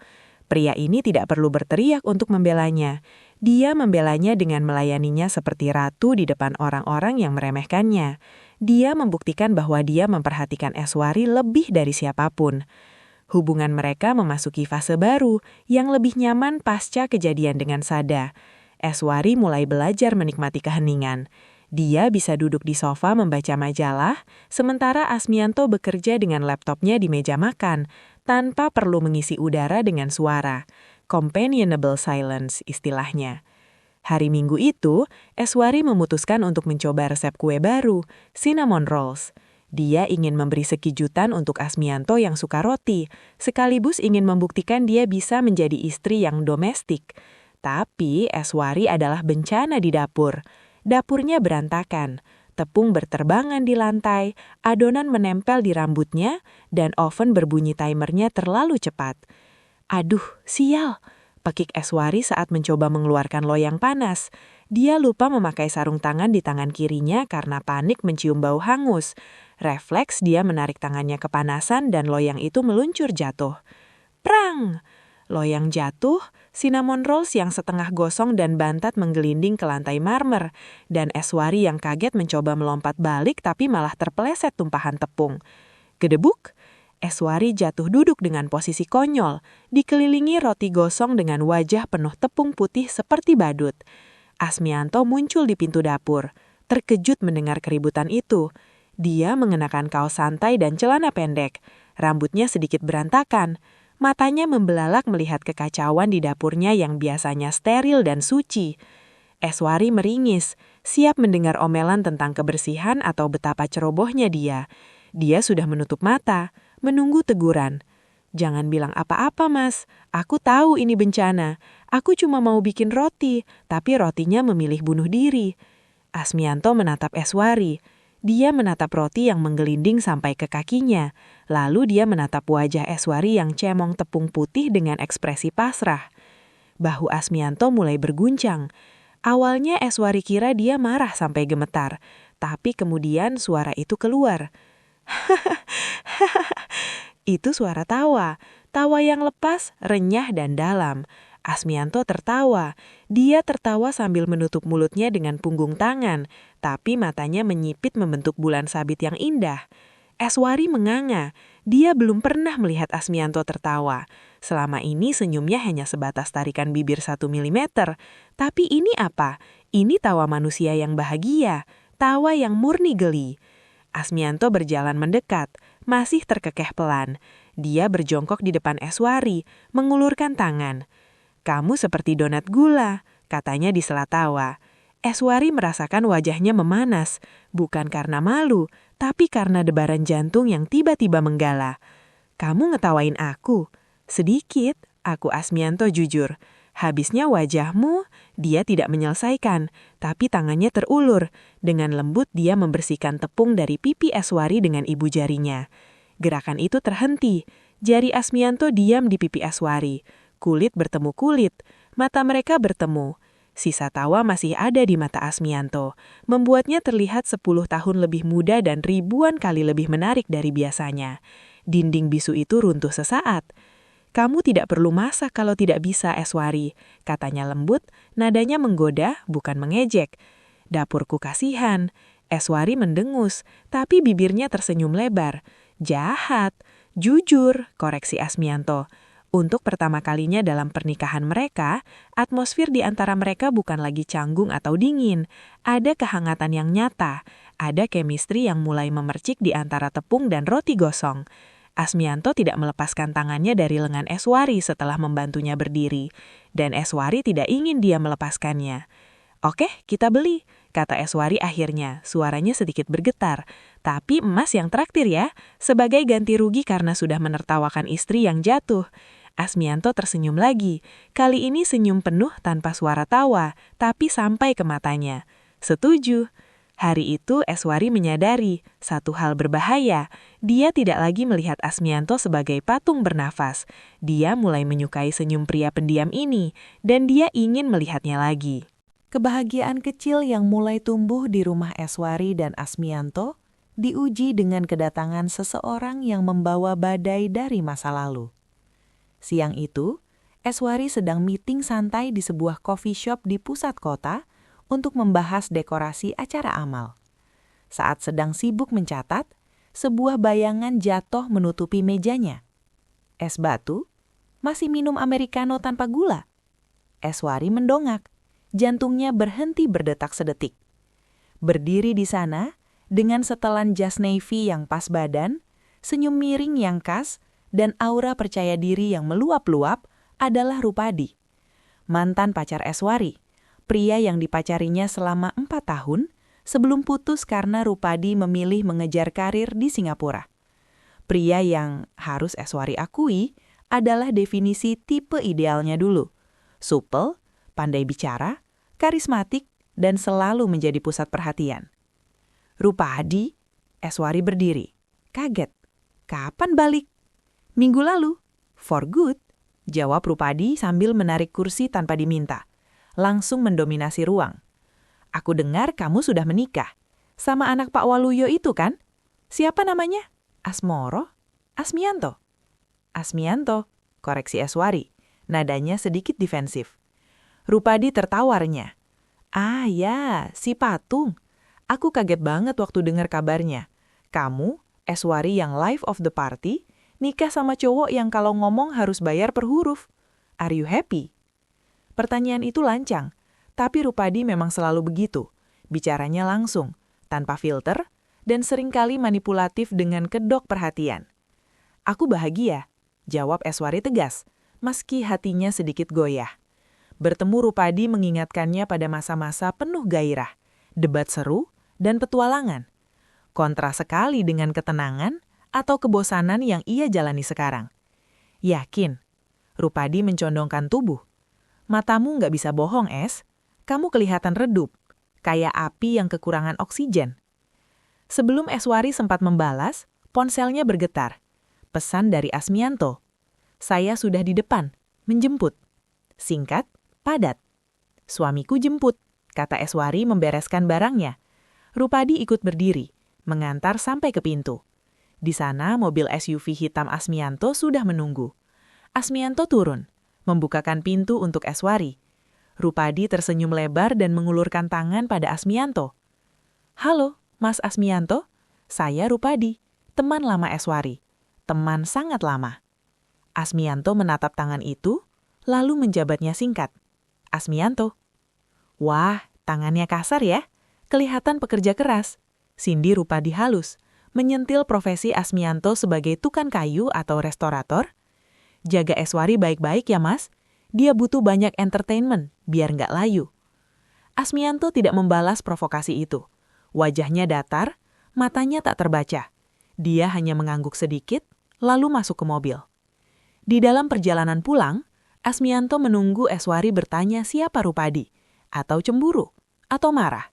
Pria ini tidak perlu berteriak untuk membelanya. Dia membelanya dengan melayaninya seperti ratu di depan orang-orang yang meremehkannya. Dia membuktikan bahwa dia memperhatikan Eswari lebih dari siapapun. Hubungan mereka memasuki fase baru yang lebih nyaman pasca kejadian dengan Sada. Eswari mulai belajar menikmati keheningan. Dia bisa duduk di sofa membaca majalah, sementara Asmianto bekerja dengan laptopnya di meja makan, tanpa perlu mengisi udara dengan suara. Companionable silence istilahnya. Hari Minggu itu, Eswari memutuskan untuk mencoba resep kue baru, cinnamon rolls. Dia ingin memberi sekijutan untuk Asmianto yang suka roti, sekaligus ingin membuktikan dia bisa menjadi istri yang domestik. Tapi Eswari adalah bencana di dapur. Dapurnya berantakan, tepung berterbangan di lantai, adonan menempel di rambutnya, dan oven berbunyi timernya terlalu cepat. Aduh, sial! Pekik Eswari saat mencoba mengeluarkan loyang panas. Dia lupa memakai sarung tangan di tangan kirinya karena panik mencium bau hangus. Refleks dia menarik tangannya kepanasan dan loyang itu meluncur jatuh. Prang! Loyang jatuh, cinnamon rolls yang setengah gosong dan bantat menggelinding ke lantai marmer, dan Eswari yang kaget mencoba melompat balik tapi malah terpeleset tumpahan tepung. Gedebuk! Eswari jatuh duduk dengan posisi konyol, dikelilingi roti gosong dengan wajah penuh tepung putih seperti badut. Asmianto muncul di pintu dapur, terkejut mendengar keributan itu. Dia mengenakan kaos santai dan celana pendek, rambutnya sedikit berantakan. Matanya membelalak melihat kekacauan di dapurnya yang biasanya steril dan suci. Eswari meringis, siap mendengar omelan tentang kebersihan atau betapa cerobohnya dia. Dia sudah menutup mata, menunggu teguran. Jangan bilang apa-apa, Mas. Aku tahu ini bencana. Aku cuma mau bikin roti, tapi rotinya memilih bunuh diri. Asmianto menatap Eswari. Dia menatap roti yang menggelinding sampai ke kakinya. Lalu dia menatap wajah Eswari yang cemong tepung putih dengan ekspresi pasrah. Bahu Asmianto mulai berguncang. Awalnya Eswari kira dia marah sampai gemetar. Tapi kemudian suara itu keluar. Itu suara tawa. Tawa yang lepas, renyah dan dalam. Asmianto tertawa. Dia tertawa sambil menutup mulutnya dengan punggung tangan, tapi matanya menyipit membentuk bulan sabit yang indah. Eswari menganga. Dia belum pernah melihat Asmianto tertawa. Selama ini senyumnya hanya sebatas tarikan bibir 1 milimeter. Tapi ini apa? Ini tawa manusia yang bahagia. Tawa yang murni geli. Asmianto berjalan mendekat, masih terkekeh pelan. Dia berjongkok di depan Eswari, mengulurkan tangan. Kamu seperti donat gula, katanya di sela tawa. Eswari merasakan wajahnya memanas, bukan karena malu, tapi karena debaran jantung yang tiba-tiba menggala. Kamu ngetawain aku? Sedikit, aku Asmianto jujur. Habisnya wajahmu, dia tidak menyelesaikan, tapi tangannya terulur. Dengan lembut dia membersihkan tepung dari pipi Eswari dengan ibu jarinya. Gerakan itu terhenti. Jari Asmianto diam di pipi Eswari. Kulit bertemu kulit, mata mereka bertemu. Sisa tawa masih ada di mata Asmianto, membuatnya terlihat 10 tahun lebih muda dan ribuan kali lebih menarik dari biasanya. Dinding bisu itu runtuh sesaat. Kamu tidak perlu masak kalau tidak bisa, Eswari, katanya lembut, nadanya menggoda, bukan mengejek. Dapurku kasihan. Eswari mendengus, tapi bibirnya tersenyum lebar. Jahat. Jujur, koreksi Asmianto. Untuk pertama kalinya dalam pernikahan mereka, atmosfer di antara mereka bukan lagi canggung atau dingin. Ada kehangatan yang nyata, ada chemistry yang mulai memercik di antara tepung dan roti gosong. Asmianto tidak melepaskan tangannya dari lengan Eswari setelah membantunya berdiri, dan Eswari tidak ingin dia melepaskannya. Oke, kita beli, kata Eswari akhirnya, suaranya sedikit bergetar. Tapi emas yang traktir ya, sebagai ganti rugi karena sudah menertawakan istri yang jatuh. Asmianto tersenyum lagi. Kali ini senyum penuh tanpa suara tawa, tapi sampai ke matanya. Setuju. Hari itu Eswari menyadari satu hal berbahaya. Dia tidak lagi melihat Asmianto sebagai patung bernafas. Dia mulai menyukai senyum pria pendiam ini, dan dia ingin melihatnya lagi. Kebahagiaan kecil yang mulai tumbuh di rumah Eswari dan Asmianto diuji dengan kedatangan seseorang yang membawa badai dari masa lalu. Siang itu, Eswari sedang meeting santai di sebuah coffee shop di pusat kota untuk membahas dekorasi acara amal. Saat sedang sibuk mencatat, sebuah bayangan jatuh menutupi mejanya. Es batu? Masih minum americano tanpa gula? Eswari mendongak. Jantungnya berhenti berdetak sedetik. Berdiri di sana, dengan setelan jas navy yang pas badan, senyum miring yang khas, dan aura percaya diri yang meluap-luap adalah Rupadi. Mantan pacar Eswari, pria yang dipacarinya selama 4 tahun sebelum putus karena Rupadi memilih mengejar karir di Singapura. Pria yang harus Eswari akui adalah definisi tipe idealnya dulu. Supel, pandai bicara, karismatik, dan selalu menjadi pusat perhatian. Rupadi, Eswari berdiri. Kaget. Kapan balik? Minggu lalu. For good, jawab Rupadi sambil menarik kursi tanpa diminta. Langsung mendominasi ruang. Aku dengar kamu sudah menikah. Sama anak Pak Waluyo itu kan? Siapa namanya? Asmoro? Asmianto? Asmianto, koreksi Eswari. Nadanya sedikit defensif. Rupadi tertawarnya. Ah ya, si patung. Aku kaget banget waktu dengar kabarnya. Kamu, Eswari yang life of the party, nikah sama cowok yang kalau ngomong harus bayar per huruf. Are you happy? Pertanyaan itu lancang, tapi Rupadi memang selalu begitu. Bicaranya langsung, tanpa filter, dan seringkali manipulatif dengan kedok perhatian. Aku bahagia, jawab Eswari tegas, meski hatinya sedikit goyah. Bertemu Rupadi mengingatkannya pada masa-masa penuh gairah, debat seru, dan petualangan. Kontra sekali dengan ketenangan atau kebosanan yang ia jalani sekarang. Yakin, Rupadi mencondongkan tubuh. Matamu nggak bisa bohong, Es. Kamu kelihatan redup, kayak api yang kekurangan oksigen. Sebelum Eswari sempat membalas, ponselnya bergetar. Pesan dari Asmianto. Saya sudah di depan, menjemput. Singkat, padat. Suamiku jemput, kata Eswari membereskan barangnya. Rupadi ikut berdiri, mengantar sampai ke pintu. Di sana mobil SUV hitam Asmianto sudah menunggu. Asmianto turun, membukakan pintu untuk Eswari. Rupadi tersenyum lebar dan mengulurkan tangan pada Asmianto. Halo, Mas Asmianto. Saya Rupadi, teman lama Eswari. Teman sangat lama. Asmianto menatap tangan itu, lalu menjabatnya singkat. Asmianto. Wah, tangannya kasar ya. Kelihatan pekerja keras. Sindir Rupadi halus, menyentil profesi Asmianto sebagai tukang kayu atau restorator. Jaga Eswari baik-baik ya mas. Dia butuh banyak entertainment, biar nggak layu. Asmianto tidak membalas provokasi itu. Wajahnya datar, matanya tak terbaca. Dia hanya mengangguk sedikit, lalu masuk ke mobil. Di dalam perjalanan pulang, Asmianto menunggu Eswari bertanya siapa Rupadi, atau cemburu, atau marah.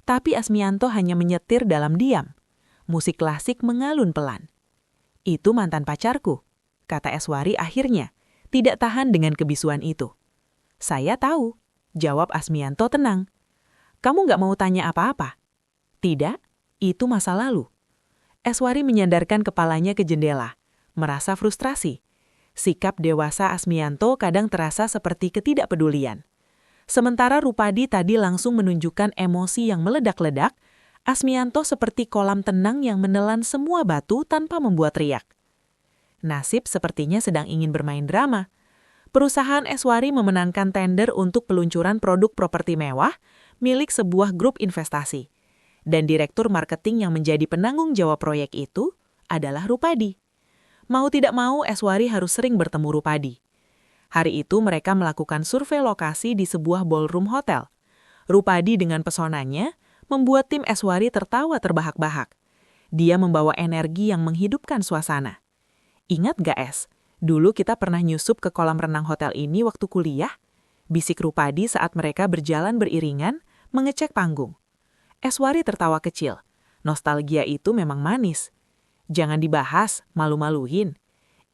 Tapi Asmianto hanya menyetir dalam diam. Musik klasik mengalun pelan. Itu mantan pacarku, kata Eswari akhirnya, tidak tahan dengan kebisuan itu. Saya tahu, jawab Asmianto tenang. Kamu nggak mau tanya apa-apa? Tidak, itu masa lalu. Eswari menyandarkan kepalanya ke jendela, merasa frustrasi. Sikap dewasa Asmianto kadang terasa seperti ketidakpedulian. Sementara Rupadi tadi langsung menunjukkan emosi yang meledak-ledak, Asmianto seperti kolam tenang yang menelan semua batu tanpa membuat riak. Nasib sepertinya sedang ingin bermain drama. Perusahaan Eswari memenangkan tender untuk peluncuran produk properti mewah milik sebuah grup investasi. Dan direktur marketing yang menjadi penanggung jawab proyek itu adalah Rupadi. Mau tidak mau, Eswari harus sering bertemu Rupadi. Hari itu mereka melakukan survei lokasi di sebuah ballroom hotel. Rupadi dengan pesonanya membuat tim Eswari tertawa terbahak-bahak. Dia membawa energi yang menghidupkan suasana. Ingat gak Es, Dulu kita pernah nyusup ke kolam renang hotel ini waktu kuliah, bisik Rupadi saat mereka berjalan beriringan, mengecek panggung. Eswari tertawa kecil. Nostalgia itu memang manis. Jangan dibahas, malu-maluin.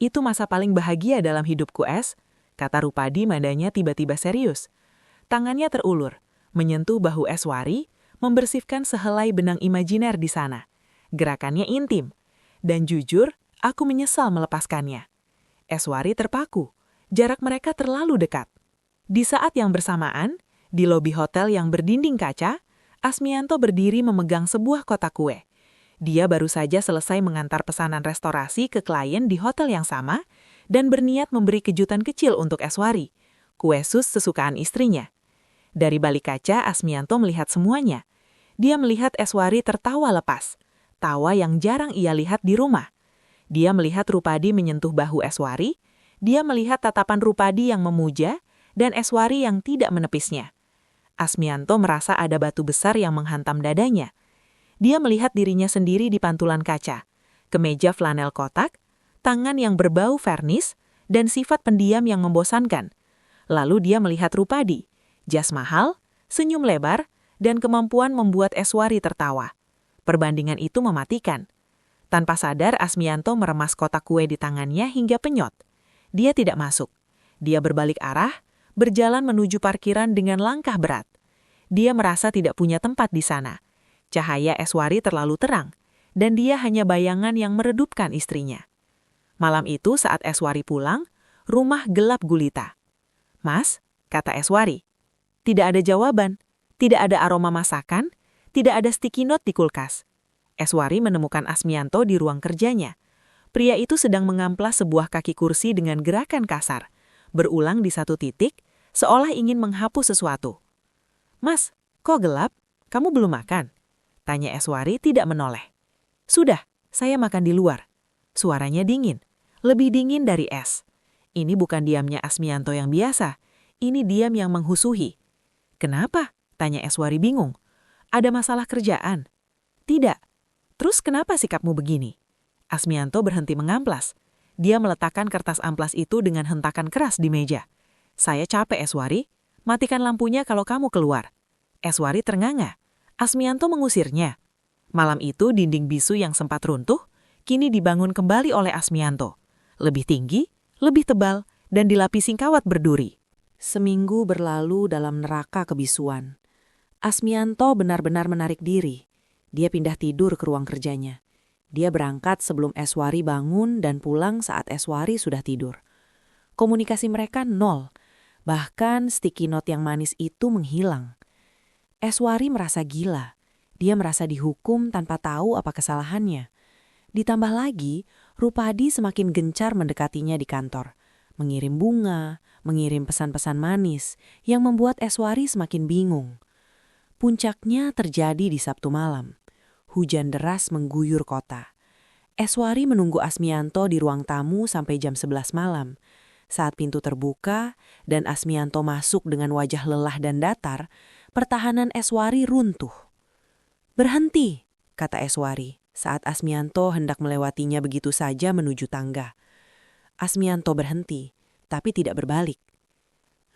Itu masa paling bahagia dalam hidupku, Es, kata Rupadi nadanya tiba-tiba serius. Tangannya terulur, menyentuh bahu Eswari, membersihkan sehelai benang imajiner di sana. Gerakannya intim. Dan jujur, aku menyesal melepaskannya. Eswari terpaku. Jarak mereka terlalu dekat. Di saat yang bersamaan, di lobi hotel yang berdinding kaca, Asmianto berdiri memegang sebuah kotak kue. Dia baru saja selesai mengantar pesanan restorasi ke klien di hotel yang sama dan berniat memberi kejutan kecil untuk Eswari, kue sus kesukaan istrinya. Dari balik kaca, Asmianto melihat semuanya. Dia melihat Eswari tertawa lepas, tawa yang jarang ia lihat di rumah. Dia melihat Rupadi menyentuh bahu Eswari, dia melihat tatapan Rupadi yang memuja, dan Eswari yang tidak menepisnya. Asmianto merasa ada batu besar yang menghantam dadanya. Dia melihat dirinya sendiri di pantulan kaca, kemeja flanel kotak, tangan yang berbau vernis, dan sifat pendiam yang membosankan. Lalu dia melihat Rupadi, jas mahal, senyum lebar, dan kemampuan membuat Eswari tertawa. Perbandingan itu mematikan. Tanpa sadar, Asmianto meremas kotak kue di tangannya hingga penyot. Dia tidak masuk. Dia berbalik arah, berjalan menuju parkiran dengan langkah berat. Dia merasa tidak punya tempat di sana. Cahaya Eswari terlalu terang, dan dia hanya bayangan yang meredupkan istrinya. Malam itu saat Eswari pulang, rumah gelap gulita. "Mas," kata Eswari. Tidak ada jawaban, tidak ada aroma masakan, tidak ada sticky note di kulkas. Eswari menemukan Asmianto di ruang kerjanya. Pria itu sedang mengamplas sebuah kaki kursi dengan gerakan kasar, berulang di satu titik, seolah ingin menghapus sesuatu. "Mas, kok gelap? Kamu belum makan?" tanya Eswari tidak menoleh. "Sudah, saya makan di luar." Suaranya dingin, lebih dingin dari es. Ini bukan diamnya Asmianto yang biasa, ini diam yang menghusuhi. "Kenapa?" tanya Eswari bingung. "Ada masalah kerjaan?" "Tidak." "Terus kenapa sikapmu begini?" Asmianto berhenti mengamplas. Dia meletakkan kertas amplas itu dengan hentakan keras di meja. "Saya capek, Eswari. Matikan lampunya kalau kamu keluar." Eswari ternganga. Asmianto mengusirnya. Malam itu dinding bisu yang sempat runtuh, kini dibangun kembali oleh Asmianto. Lebih tinggi, lebih tebal, dan dilapisi kawat berduri. Seminggu berlalu dalam neraka kebisuan. Asmianto benar-benar menarik diri. Dia pindah tidur ke ruang kerjanya. Dia berangkat sebelum Eswari bangun dan pulang saat Eswari sudah tidur. Komunikasi mereka nol. Bahkan sticky note yang manis itu menghilang. Eswari merasa gila. Dia merasa dihukum tanpa tahu apa kesalahannya. Ditambah lagi, Rupadi semakin gencar mendekatinya di kantor. Mengirim bunga, mengirim pesan-pesan manis yang membuat Eswari semakin bingung. Puncaknya terjadi di Sabtu malam. Hujan deras mengguyur kota. Eswari menunggu Asmianto di ruang tamu sampai jam 11 malam. Saat pintu terbuka dan Asmianto masuk dengan wajah lelah dan datar, pertahanan Eswari runtuh. "Berhenti," kata Eswari saat Asmianto hendak melewatinya begitu saja menuju tangga. Asmianto berhenti, tapi tidak berbalik.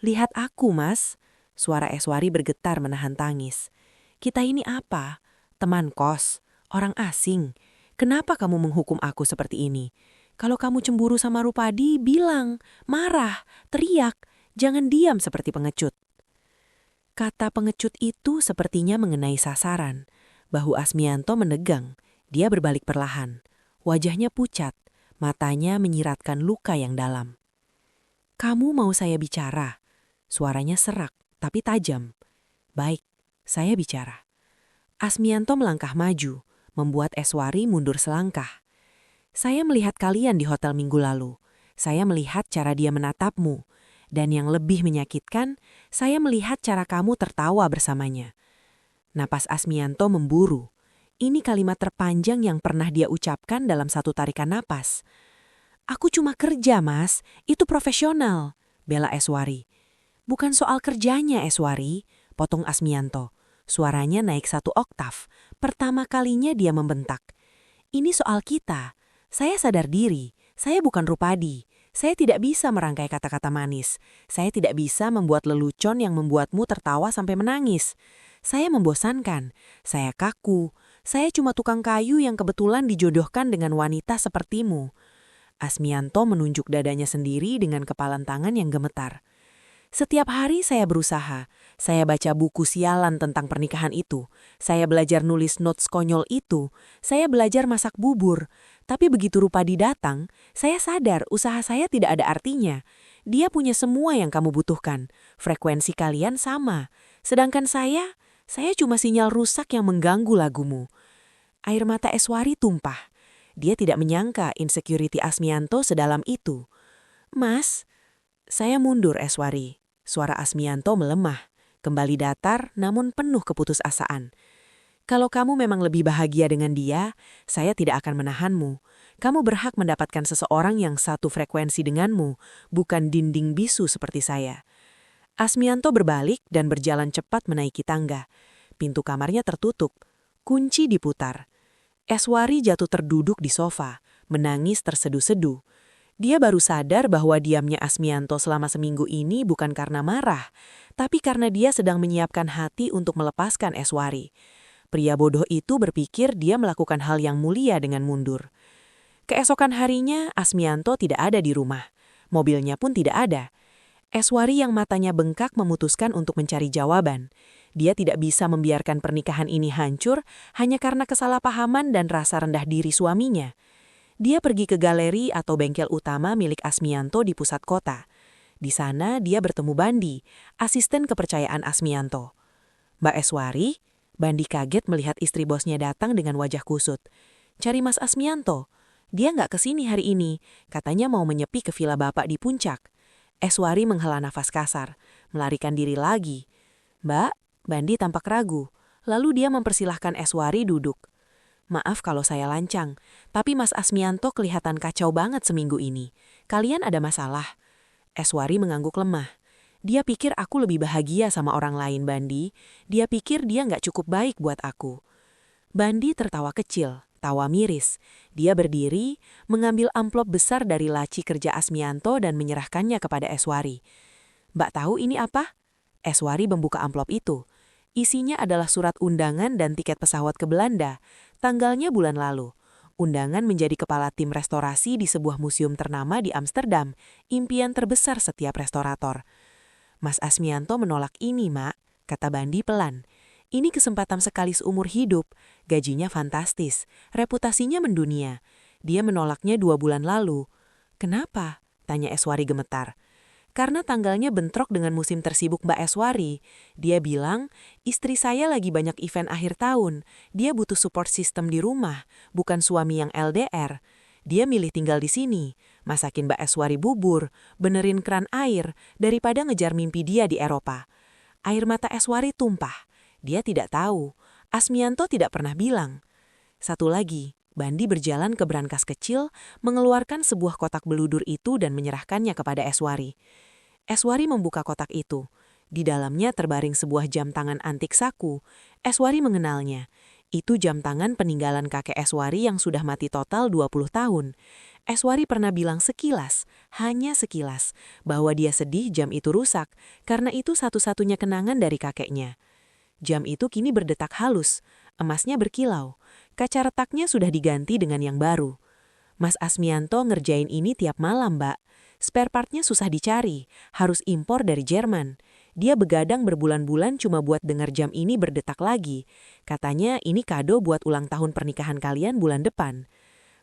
"Lihat aku, Mas." Suara Eswari bergetar menahan tangis. "Kita ini apa? Teman kos? Orang asing? Kenapa kamu menghukum aku seperti ini? Kalau kamu cemburu sama Rupadi, bilang, marah, teriak, jangan diam seperti pengecut." Kata pengecut itu sepertinya mengenai sasaran. Bahu Asmianto menegang, dia berbalik perlahan. Wajahnya pucat, matanya menyiratkan luka yang dalam. "Kamu mau saya bicara?" Suaranya serak, tapi tajam. "Baik, saya bicara." Asmianto melangkah maju, membuat Eswari mundur selangkah. "Saya melihat kalian di hotel minggu lalu. Saya melihat cara dia menatapmu. Dan yang lebih menyakitkan, saya melihat cara kamu tertawa bersamanya." Napas Asmianto memburu. Ini kalimat terpanjang yang pernah dia ucapkan dalam satu tarikan napas. "Aku cuma kerja, Mas. Itu profesional," bela Eswari. "Bukan soal kerjanya, Eswari," potong Asmianto. Suaranya naik satu oktav. Pertama kalinya dia membentak. "Ini soal kita. Saya sadar diri. Saya bukan Rupadi. Saya tidak bisa merangkai kata-kata manis. Saya tidak bisa membuat lelucon yang membuatmu tertawa sampai menangis. Saya membosankan. Saya kaku. Saya cuma tukang kayu yang kebetulan dijodohkan dengan wanita sepertimu. Asmianto menunjuk dadanya sendiri dengan kepalan tangan yang gemetar. Setiap hari saya berusaha. Saya baca buku sialan tentang pernikahan itu. Saya belajar nulis notes konyol itu. Saya belajar masak bubur. Tapi begitu Rupadi datang, saya sadar usaha saya tidak ada artinya. Dia punya semua yang kamu butuhkan. Frekuensi kalian sama. Sedangkan saya cuma sinyal rusak yang mengganggu lagumu. Air mata Eswari tumpah. Dia tidak menyangka insecurity Asmianto sedalam itu. Mas, saya mundur Eswari. Suara Asmianto melemah, kembali datar namun penuh keputusasaan. Kalau kamu memang lebih bahagia dengan dia, saya tidak akan menahanmu. Kamu berhak mendapatkan seseorang yang satu frekuensi denganmu, bukan dinding bisu seperti saya. Asmianto berbalik dan berjalan cepat menaiki tangga. Pintu kamarnya tertutup, kunci diputar. Eswari jatuh terduduk di sofa, menangis terseduh-seduh. Dia baru sadar bahwa diamnya Asmianto selama seminggu ini bukan karena marah, tapi karena dia sedang menyiapkan hati untuk melepaskan Eswari. Pria bodoh itu berpikir dia melakukan hal yang mulia dengan mundur. Keesokan harinya, Asmianto tidak ada di rumah. Mobilnya pun tidak ada. Eswari yang matanya bengkak memutuskan untuk mencari jawaban. Dia tidak bisa membiarkan pernikahan ini hancur hanya karena kesalahpahaman dan rasa rendah diri suaminya. Dia pergi ke galeri atau bengkel utama milik Asmianto di pusat kota. Di sana dia bertemu Bandi, asisten kepercayaan Asmianto. Mbak Eswari, Bandi kaget melihat istri bosnya datang dengan wajah kusut. Cari Mas Asmianto. Dia nggak kesini hari ini, katanya mau menyepi ke villa bapak di puncak. Eswari menghela nafas kasar, melarikan diri lagi. Mbak, Bandi tampak ragu. Lalu dia mempersilahkan Eswari duduk. Maaf kalau saya lancang, tapi Mas Asmianto kelihatan kacau banget seminggu ini. Kalian ada masalah? Eswari mengangguk lemah. Dia pikir aku lebih bahagia sama orang lain, Bandi. Dia pikir dia nggak cukup baik buat aku. Bandi tertawa kecil, tawa miris. Dia berdiri, mengambil amplop besar dari laci kerja Asmianto dan menyerahkannya kepada Eswari. Mbak tahu ini apa? Eswari membuka amplop itu. Isinya adalah surat undangan dan tiket pesawat ke Belanda. Tanggalnya bulan lalu. Undangan menjadi kepala tim restorasi di sebuah museum ternama di Amsterdam. Impian terbesar setiap restorator. Mas Asmianto menolak ini, Mak, kata Bandi pelan. Ini kesempatan sekali seumur hidup. Gajinya fantastis. Reputasinya mendunia. Dia menolaknya 2 bulan lalu. Kenapa? Tanya Eswari gemetar. Karena tanggalnya bentrok dengan musim tersibuk Mbak Eswari. Dia bilang, istri saya lagi banyak event akhir tahun. Dia butuh support system di rumah, bukan suami yang LDR. Dia milih tinggal di sini, masakin Mbak Eswari bubur, benerin keran air, daripada ngejar mimpi dia di Eropa. Air mata Eswari tumpah. Dia tidak tahu. Asmianto tidak pernah bilang. Satu lagi, Bandi berjalan ke brankas kecil, mengeluarkan sebuah kotak beludur itu dan menyerahkannya kepada Eswari. Eswari membuka kotak itu. Di dalamnya terbaring sebuah jam tangan antik saku. Eswari mengenalnya. Itu jam tangan peninggalan kakek Eswari yang sudah mati total 20 tahun. Eswari pernah bilang sekilas, hanya sekilas, bahwa dia sedih jam itu rusak, karena itu satu-satunya kenangan dari kakeknya. Jam itu kini berdetak halus, emasnya berkilau. Kaca retaknya sudah diganti dengan yang baru. Mas Asmianto ngerjain ini tiap malam, Mbak. Spare partnya susah dicari, harus impor dari Jerman. Dia begadang berbulan-bulan cuma buat dengar jam ini berdetak lagi. Katanya ini kado buat ulang tahun pernikahan kalian bulan depan.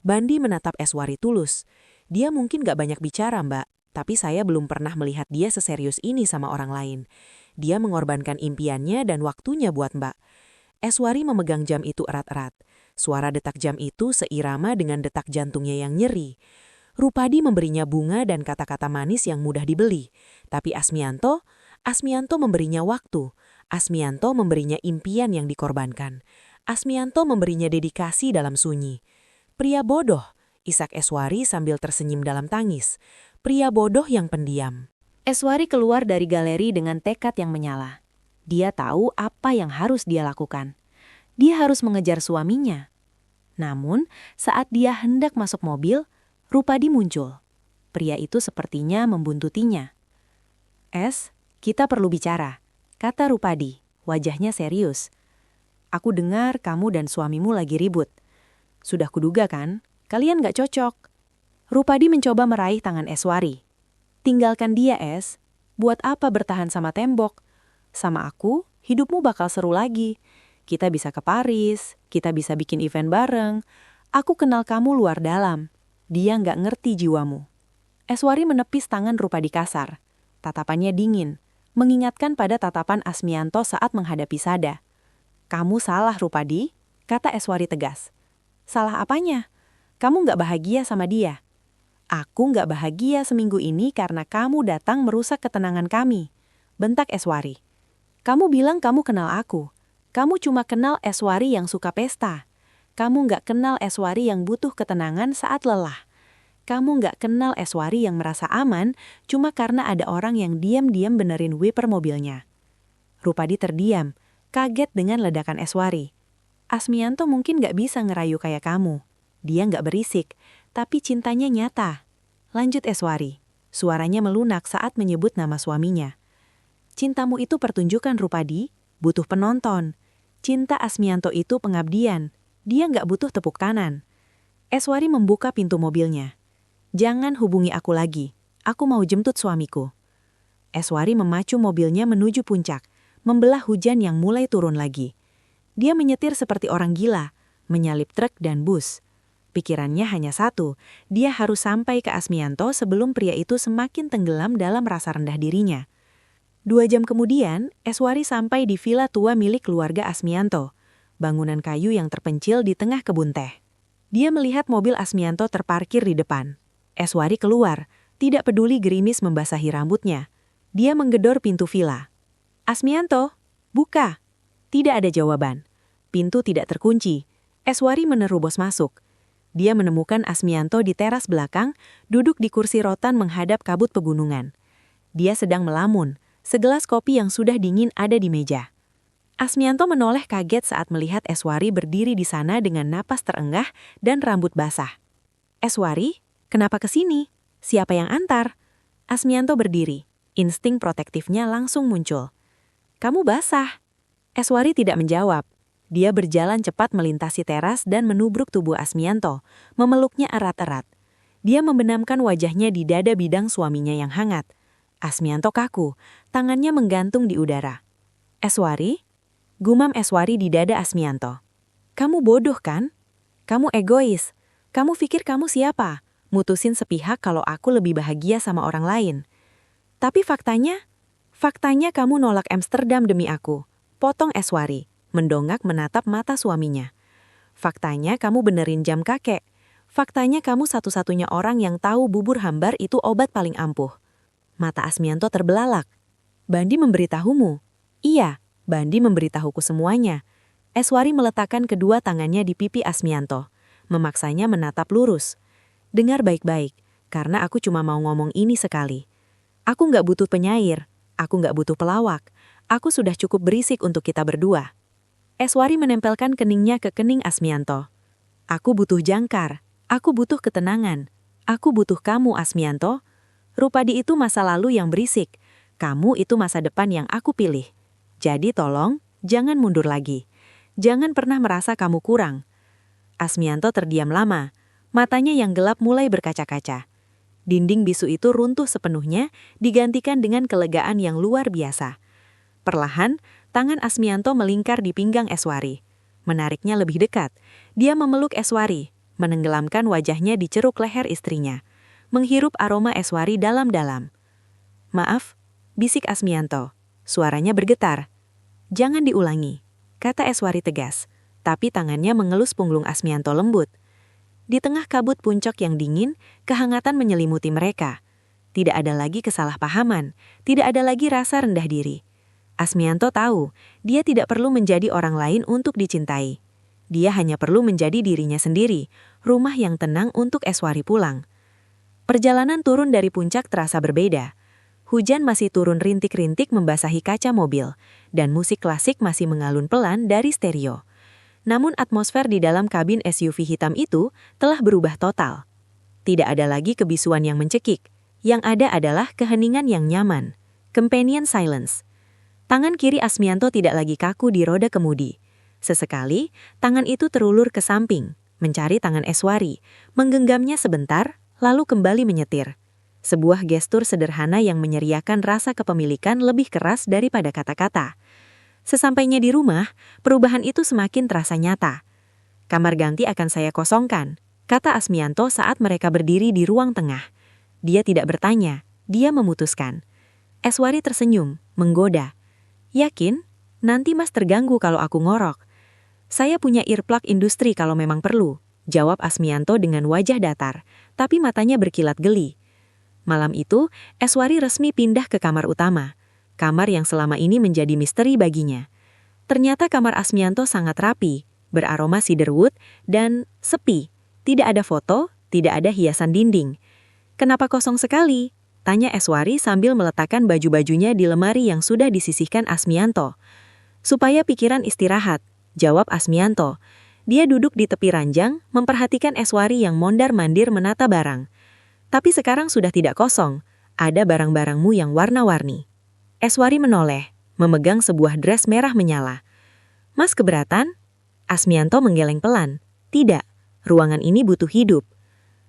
Bandi menatap Eswari tulus. Dia mungkin gak banyak bicara, Mbak, tapi saya belum pernah melihat dia seserius ini sama orang lain. Dia mengorbankan impiannya dan waktunya buat Mbak. Eswari memegang jam itu erat-erat. Suara detak jam itu seirama dengan detak jantungnya yang nyeri. Rupadi memberinya bunga dan kata-kata manis yang mudah dibeli. Tapi Asmianto memberinya waktu. Asmianto memberinya impian yang dikorbankan. Asmianto memberinya dedikasi dalam sunyi. Pria bodoh, isak Eswari sambil tersenyum dalam tangis. Pria bodoh yang pendiam. Eswari keluar dari galeri dengan tekad yang menyala. Dia tahu apa yang harus dia lakukan. Dia harus mengejar suaminya. Namun, saat dia hendak masuk mobil, Rupadi muncul. Pria itu sepertinya membuntutinya. "Es, kita perlu bicara," kata Rupadi, wajahnya serius. "Aku dengar kamu dan suamimu lagi ribut. Sudah kuduga kan, kalian gak cocok." Rupadi mencoba meraih tangan Eswari. "Tinggalkan dia, Es. Buat apa bertahan sama tembok? Sama aku, hidupmu bakal seru lagi. Kita bisa ke Paris, kita bisa bikin event bareng. Aku kenal kamu luar dalam. Dia nggak ngerti jiwamu." Eswari menepis tangan Rupadi kasar. Tatapannya dingin, mengingatkan pada tatapan Asmianto saat menghadapi Sada. "Kamu salah, Rupadi," kata Eswari tegas. "Salah apanya? Kamu nggak bahagia sama dia." "Aku nggak bahagia seminggu ini karena kamu datang merusak ketenangan kami," bentak Eswari. "Kamu bilang kamu kenal aku. Kamu cuma kenal Eswari yang suka pesta. Kamu nggak kenal Eswari yang butuh ketenangan saat lelah. Kamu nggak kenal Eswari yang merasa aman cuma karena ada orang yang diam-diam benerin wiper mobilnya." Rupadi terdiam, kaget dengan ledakan Eswari. "Asmianto mungkin nggak bisa ngerayu kayak kamu. Dia nggak berisik, tapi cintanya nyata," lanjut Eswari. Suaranya melunak saat menyebut nama suaminya. "Cintamu itu pertunjukan, Rupadi, butuh penonton. Cinta Asmianto itu pengabdian, dia nggak butuh tepuk tangan." Eswari membuka pintu mobilnya. "Jangan hubungi aku lagi, aku mau jemput suamiku." Eswari memacu mobilnya menuju puncak, membelah hujan yang mulai turun lagi. Dia menyetir seperti orang gila, menyalip truk dan bus. Pikirannya hanya satu, dia harus sampai ke Asmianto sebelum pria itu semakin tenggelam dalam rasa rendah dirinya. 2 jam kemudian, Eswari sampai di villa tua milik keluarga Asmianto, bangunan kayu yang terpencil di tengah kebun teh. Dia melihat mobil Asmianto terparkir di depan. Eswari keluar, tidak peduli gerimis membasahi rambutnya. Dia menggedor pintu villa. "Asmianto, buka." Tidak ada jawaban. Pintu tidak terkunci. Eswari menerobos masuk. Dia menemukan Asmianto di teras belakang, duduk di kursi rotan menghadap kabut pegunungan. Dia sedang melamun, segelas kopi yang sudah dingin ada di meja. Asmianto menoleh kaget saat melihat Eswari berdiri di sana dengan napas terenggah dan rambut basah. "Eswari, kenapa kesini? Siapa yang antar?" Asmianto berdiri. Insting protektifnya langsung muncul. "Kamu basah." Eswari tidak menjawab. Dia berjalan cepat melintasi teras dan menubruk tubuh Asmianto, memeluknya erat-erat. Dia membenamkan wajahnya di dada bidang suaminya yang hangat. Asmianto kaku, tangannya menggantung di udara. "Eswari?" Gumam Eswari di dada Asmianto. "Kamu bodoh kan? Kamu egois. Kamu pikir kamu siapa? Mutusin sepihak kalau aku lebih bahagia sama orang lain. Tapi faktanya kamu nolak Amsterdam demi aku." Potong Eswari, mendongak menatap mata suaminya. "Faktanya kamu benerin jam kakek. Faktanya kamu satu-satunya orang yang tahu bubur hambar itu obat paling ampuh." Mata Asmianto terbelalak. "Bandi memberitahumu?" "Iya, Bandi memberitahuku semuanya." Eswari meletakkan kedua tangannya di pipi Asmianto, memaksanya menatap lurus. "Dengar baik-baik, karena aku cuma mau ngomong ini sekali. Aku nggak butuh penyair, aku nggak butuh pelawak, aku sudah cukup berisik untuk kita berdua." Eswari menempelkan keningnya ke kening Asmianto. "Aku butuh jangkar, aku butuh ketenangan, aku butuh kamu, Asmianto. Rupadi itu masa lalu yang berisik, kamu itu masa depan yang aku pilih. Jadi tolong, jangan mundur lagi. Jangan pernah merasa kamu kurang." Asmianto terdiam lama, matanya yang gelap mulai berkaca-kaca. Dinding bisu itu runtuh sepenuhnya, digantikan dengan kelegaan yang luar biasa. Perlahan, tangan Asmianto melingkar di pinggang Eswari. Menariknya lebih dekat, dia memeluk Eswari, menenggelamkan wajahnya di ceruk leher istrinya, menghirup aroma Eswari dalam-dalam. "Maaf," bisik Asmianto. Suaranya bergetar. "Jangan diulangi," kata Eswari tegas, tapi tangannya mengelus punggung Asmianto lembut. Di tengah kabut puncak yang dingin, kehangatan menyelimuti mereka. Tidak ada lagi kesalahpahaman, tidak ada lagi rasa rendah diri. Asmianto tahu, dia tidak perlu menjadi orang lain untuk dicintai. Dia hanya perlu menjadi dirinya sendiri, rumah yang tenang untuk Eswari pulang. Perjalanan turun dari puncak terasa berbeda. Hujan masih turun rintik-rintik membasahi kaca mobil, dan musik klasik masih mengalun pelan dari stereo. Namun atmosfer di dalam kabin SUV hitam itu telah berubah total. Tidak ada lagi kebisuan yang mencekik. Yang ada adalah keheningan yang nyaman. Companion silence. Tangan kiri Asmianto tidak lagi kaku di roda kemudi. Sesekali, tangan itu terulur ke samping, mencari tangan Eswari, menggenggamnya sebentar, lalu kembali menyetir. Sebuah gestur sederhana yang menyeriakan rasa kepemilikan lebih keras daripada kata-kata. Sesampainya di rumah, perubahan itu semakin terasa nyata. "Kamar ganti akan saya kosongkan," kata Asmianto saat mereka berdiri di ruang tengah. Dia tidak bertanya, dia memutuskan. Eswari tersenyum, menggoda. "Yakin? Nanti Mas terganggu kalau aku ngorok." "Saya punya earplug industri kalau memang perlu," jawab Asmianto dengan wajah datar, tapi matanya berkilat geli. Malam itu, Eswari resmi pindah ke kamar utama. Kamar yang selama ini menjadi misteri baginya. Ternyata kamar Asmianto sangat rapi, beraroma cedarwood, dan sepi. Tidak ada foto, tidak ada hiasan dinding. "Kenapa kosong sekali?" tanya Eswari sambil meletakkan baju-bajunya di lemari yang sudah disisihkan Asmianto. "Supaya pikiran istirahat," jawab Asmianto. Dia duduk di tepi ranjang, memperhatikan Eswari yang mondar-mandir menata barang. "Tapi sekarang sudah tidak kosong, ada barang-barangmu yang warna-warni." Eswari menoleh, memegang sebuah dress merah menyala. "Mas keberatan?" Asmianto menggeleng pelan. "Tidak, ruangan ini butuh hidup."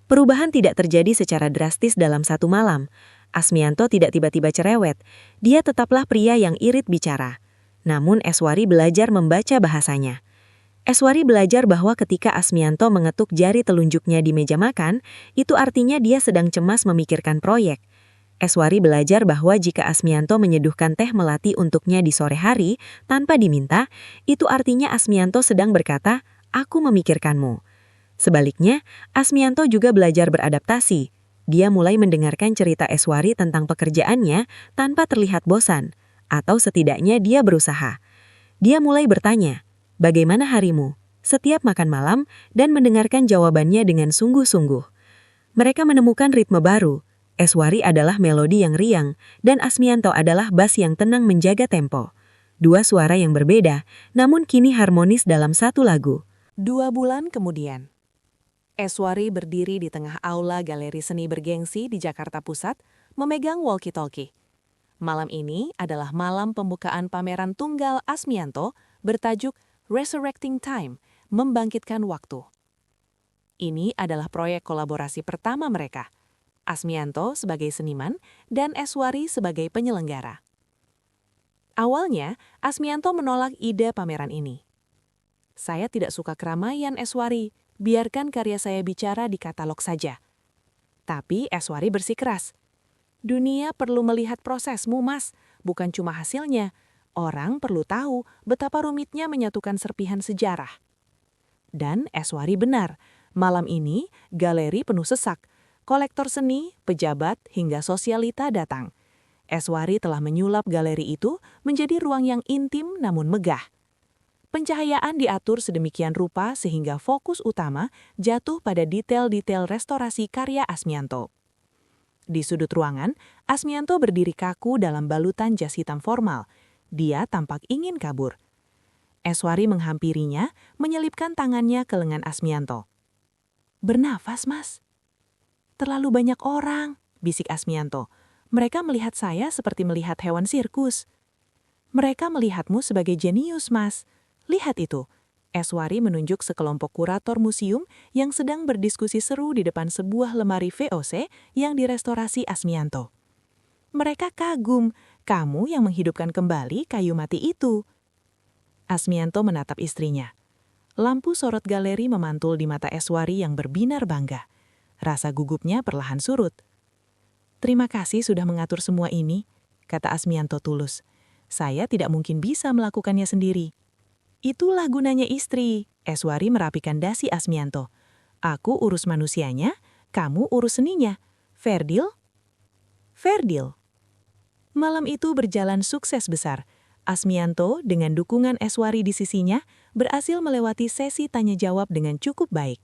Perubahan tidak terjadi secara drastis dalam satu malam. Asmianto tidak tiba-tiba cerewet. Dia tetaplah pria yang irit bicara. Namun Eswari belajar membaca bahasanya. Eswari belajar bahwa ketika Asmianto mengetuk jari telunjuknya di meja makan, itu artinya dia sedang cemas memikirkan proyek. Eswari belajar bahwa jika Asmianto menyeduhkan teh melati untuknya di sore hari tanpa diminta, itu artinya Asmianto sedang berkata, "Aku memikirkanmu." Sebaliknya, Asmianto juga belajar beradaptasi. Dia mulai mendengarkan cerita Eswari tentang pekerjaannya tanpa terlihat bosan, atau setidaknya dia berusaha. Dia mulai bertanya, "Bagaimana harimu?" setiap makan malam dan mendengarkan jawabannya dengan sungguh-sungguh. Mereka menemukan ritme baru. Eswari adalah melodi yang riang, dan Asmianto adalah bass yang tenang menjaga tempo. Dua suara yang berbeda, namun kini harmonis dalam satu lagu. 2 bulan kemudian, Eswari berdiri di tengah aula galeri seni bergengsi di Jakarta Pusat, memegang walkie-talkie. Malam ini adalah malam pembukaan pameran tunggal Asmianto bertajuk Resurrecting Time, Membangkitkan Waktu. Ini adalah proyek kolaborasi pertama mereka, Asmianto sebagai seniman dan Eswari sebagai penyelenggara. Awalnya, Asmianto menolak ide pameran ini. "Saya tidak suka keramaian, Eswari. Biarkan karya saya bicara di katalog saja." Tapi Eswari bersikeras. "Dunia perlu melihat prosesmu, Mas, bukan cuma hasilnya. Orang perlu tahu betapa rumitnya menyatukan serpihan sejarah." Dan Eswari benar. Malam ini, galeri penuh sesak. Kolektor seni, pejabat, hingga sosialita datang. Eswari telah menyulap galeri itu menjadi ruang yang intim namun megah. Pencahayaan diatur sedemikian rupa sehingga fokus utama jatuh pada detail-detail restorasi karya Asmianto. Di sudut ruangan, Asmianto berdiri kaku dalam balutan jas hitam formal. Dia tampak ingin kabur. Eswari menghampirinya, menyelipkan tangannya ke lengan Asmianto. "Bernafas, Mas." "Terlalu banyak orang," bisik Asmianto. "Mereka melihat saya seperti melihat hewan sirkus." "Mereka melihatmu sebagai jenius, Mas. Lihat itu." Eswari menunjuk sekelompok kurator museum yang sedang berdiskusi seru di depan sebuah lemari VOC yang direstorasi Asmianto. "Mereka kagum, kamu yang menghidupkan kembali kayu mati itu." Asmianto menatap istrinya. Lampu sorot galeri memantul di mata Eswari yang berbinar bangga. Rasa gugupnya perlahan surut. "Terima kasih sudah mengatur semua ini," kata Asmianto tulus. "Saya tidak mungkin bisa melakukannya sendiri." "Itulah gunanya istri," Eswari merapikan dasi Asmianto. "Aku urus manusianya, kamu urus seninya. Fair deal?" "Fair deal." Malam itu berjalan sukses besar. Asmianto, dengan dukungan Eswari di sisinya, berhasil melewati sesi tanya-jawab dengan cukup baik.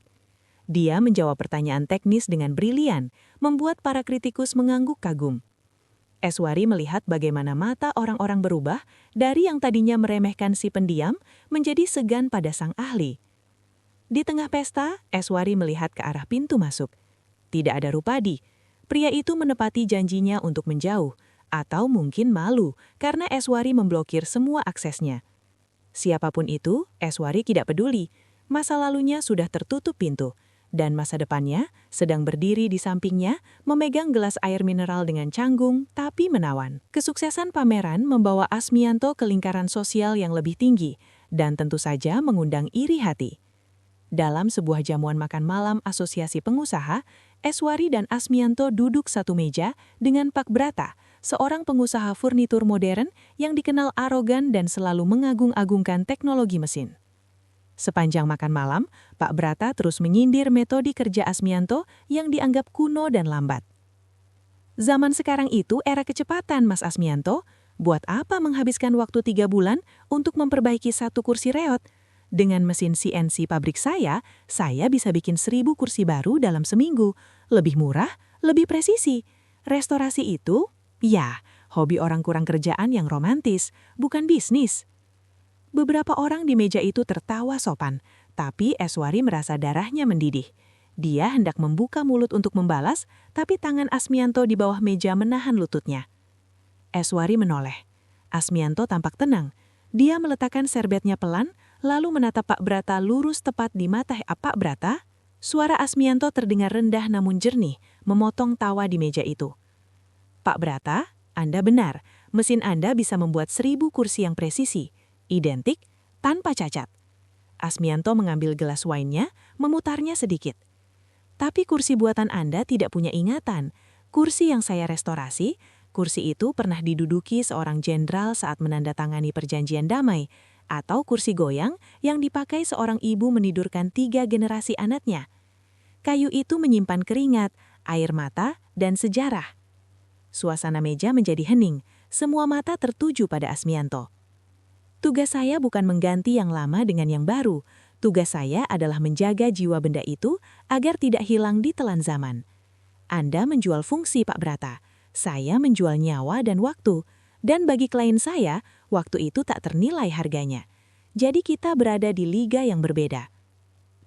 Dia menjawab pertanyaan teknis dengan brilian, membuat para kritikus mengangguk kagum. Eswari melihat bagaimana mata orang-orang berubah dari yang tadinya meremehkan si pendiam menjadi segan pada sang ahli. Di tengah pesta, Eswari melihat ke arah pintu masuk. Tidak ada Rupadi. Pria itu menepati janjinya untuk menjauh, atau mungkin malu karena Eswari memblokir semua aksesnya. Siapapun itu, Eswari tidak peduli. Masa lalunya sudah tertutup pintu, dan masa depannya sedang berdiri di sampingnya, memegang gelas air mineral dengan canggung tapi menawan. Kesuksesan pameran membawa Asmianto ke lingkaran sosial yang lebih tinggi, dan tentu saja mengundang iri hati. Dalam sebuah jamuan makan malam asosiasi pengusaha, Eswari dan Asmianto duduk satu meja dengan Pak Brata, seorang pengusaha furnitur modern yang dikenal arogan dan selalu mengagung-agungkan teknologi mesin. Sepanjang makan malam, Pak Brata terus menyindir metode kerja Asmianto yang dianggap kuno dan lambat. Zaman sekarang itu era kecepatan, Mas Asmianto. Buat apa menghabiskan waktu 3 bulan untuk memperbaiki satu kursi reot? Dengan mesin CNC pabrik saya bisa bikin 1000 kursi baru dalam seminggu. Lebih murah, lebih presisi. Restorasi itu, ya, hobi orang kurang kerjaan yang romantis, bukan bisnis. Beberapa orang di meja itu tertawa sopan, tapi Eswari merasa darahnya mendidih. Dia hendak membuka mulut untuk membalas, tapi tangan Asmianto di bawah meja menahan lututnya. Eswari menoleh. Asmianto tampak tenang. Dia meletakkan serbetnya pelan, lalu menatap Pak Brata lurus tepat di mata Pak Brata. Suara Asmianto terdengar rendah namun jernih, memotong tawa di meja itu. Pak Brata, Anda benar. Mesin Anda bisa membuat 1000 kursi yang presisi, identik, tanpa cacat. Asmianto mengambil gelas wine-nya, memutarnya sedikit. Tapi kursi buatan Anda tidak punya ingatan. Kursi yang saya restorasi, kursi itu pernah diduduki seorang jenderal saat menandatangani perjanjian damai, atau kursi goyang yang dipakai seorang ibu menidurkan 3 generasi anaknya. Kayu itu menyimpan keringat, air mata, dan sejarah. Suasana meja menjadi hening, semua mata tertuju pada Asmianto. Tugas saya bukan mengganti yang lama dengan yang baru. Tugas saya adalah menjaga jiwa benda itu agar tidak hilang di telan zaman. Anda menjual fungsi, Pak Brata. Saya menjual nyawa dan waktu. Dan bagi klien saya, waktu itu tak ternilai harganya. Jadi kita berada di liga yang berbeda.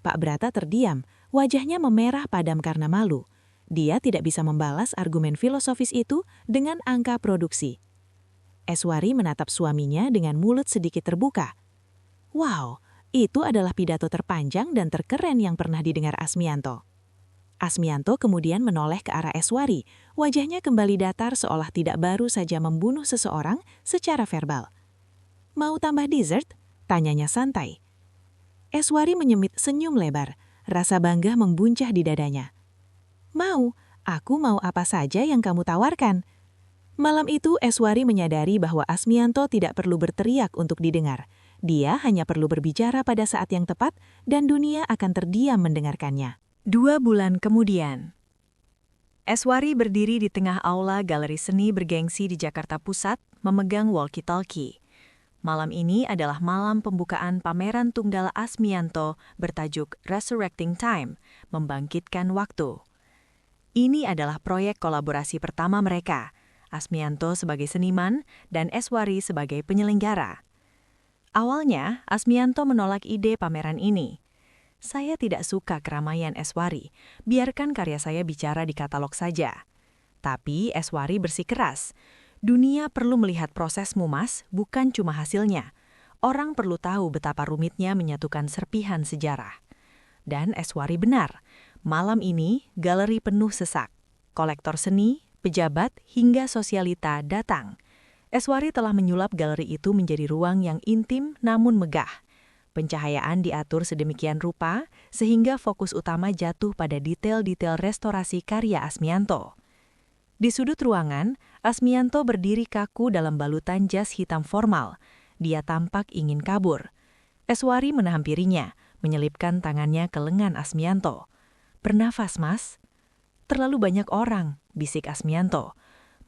Pak Brata terdiam, wajahnya memerah padam karena malu. Dia tidak bisa membalas argumen filosofis itu dengan angka produksi. Eswari menatap suaminya dengan mulut sedikit terbuka. Wow, itu adalah pidato terpanjang dan terkeren yang pernah didengar Asmianto. Asmianto kemudian menoleh ke arah Eswari, wajahnya kembali datar seolah tidak baru saja membunuh seseorang secara verbal. Mau tambah dessert? Tanyanya santai. Eswari menyemit senyum lebar, rasa bangga membuncah di dadanya. Mau, aku mau apa saja yang kamu tawarkan. Malam itu Eswari menyadari bahwa Asmianto tidak perlu berteriak untuk didengar. Dia hanya perlu berbicara pada saat yang tepat dan dunia akan terdiam mendengarkannya. 2 bulan kemudian, Eswari berdiri di tengah aula galeri seni bergengsi di Jakarta Pusat, memegang walkie-talkie. Malam ini adalah malam pembukaan pameran tunggal Asmianto bertajuk Resurrecting Time, Membangkitkan Waktu. Ini adalah proyek kolaborasi pertama mereka, Asmianto sebagai seniman dan Eswari sebagai penyelenggara. Awalnya, Asmianto menolak ide pameran ini. Saya tidak suka keramaian Eswari, biarkan karya saya bicara di katalog saja. Tapi Eswari bersikeras, dunia perlu melihat prosesmu, Mas, bukan cuma hasilnya. Orang perlu tahu betapa rumitnya menyatukan serpihan sejarah. Dan Eswari benar, malam ini galeri penuh sesak. Kolektor seni, pejabat, hingga sosialita datang. Eswari telah menyulap galeri itu menjadi ruang yang intim namun megah. Pencahayaan diatur sedemikian rupa sehingga fokus utama jatuh pada detail-detail restorasi karya Asmianto. Di sudut ruangan, Asmianto berdiri kaku dalam balutan jas hitam formal. Dia tampak ingin kabur. Eswari menahampirinya, menyelipkan tangannya ke lengan Asmianto. "Bernafas, Mas." "Terlalu banyak orang," bisik Asmianto.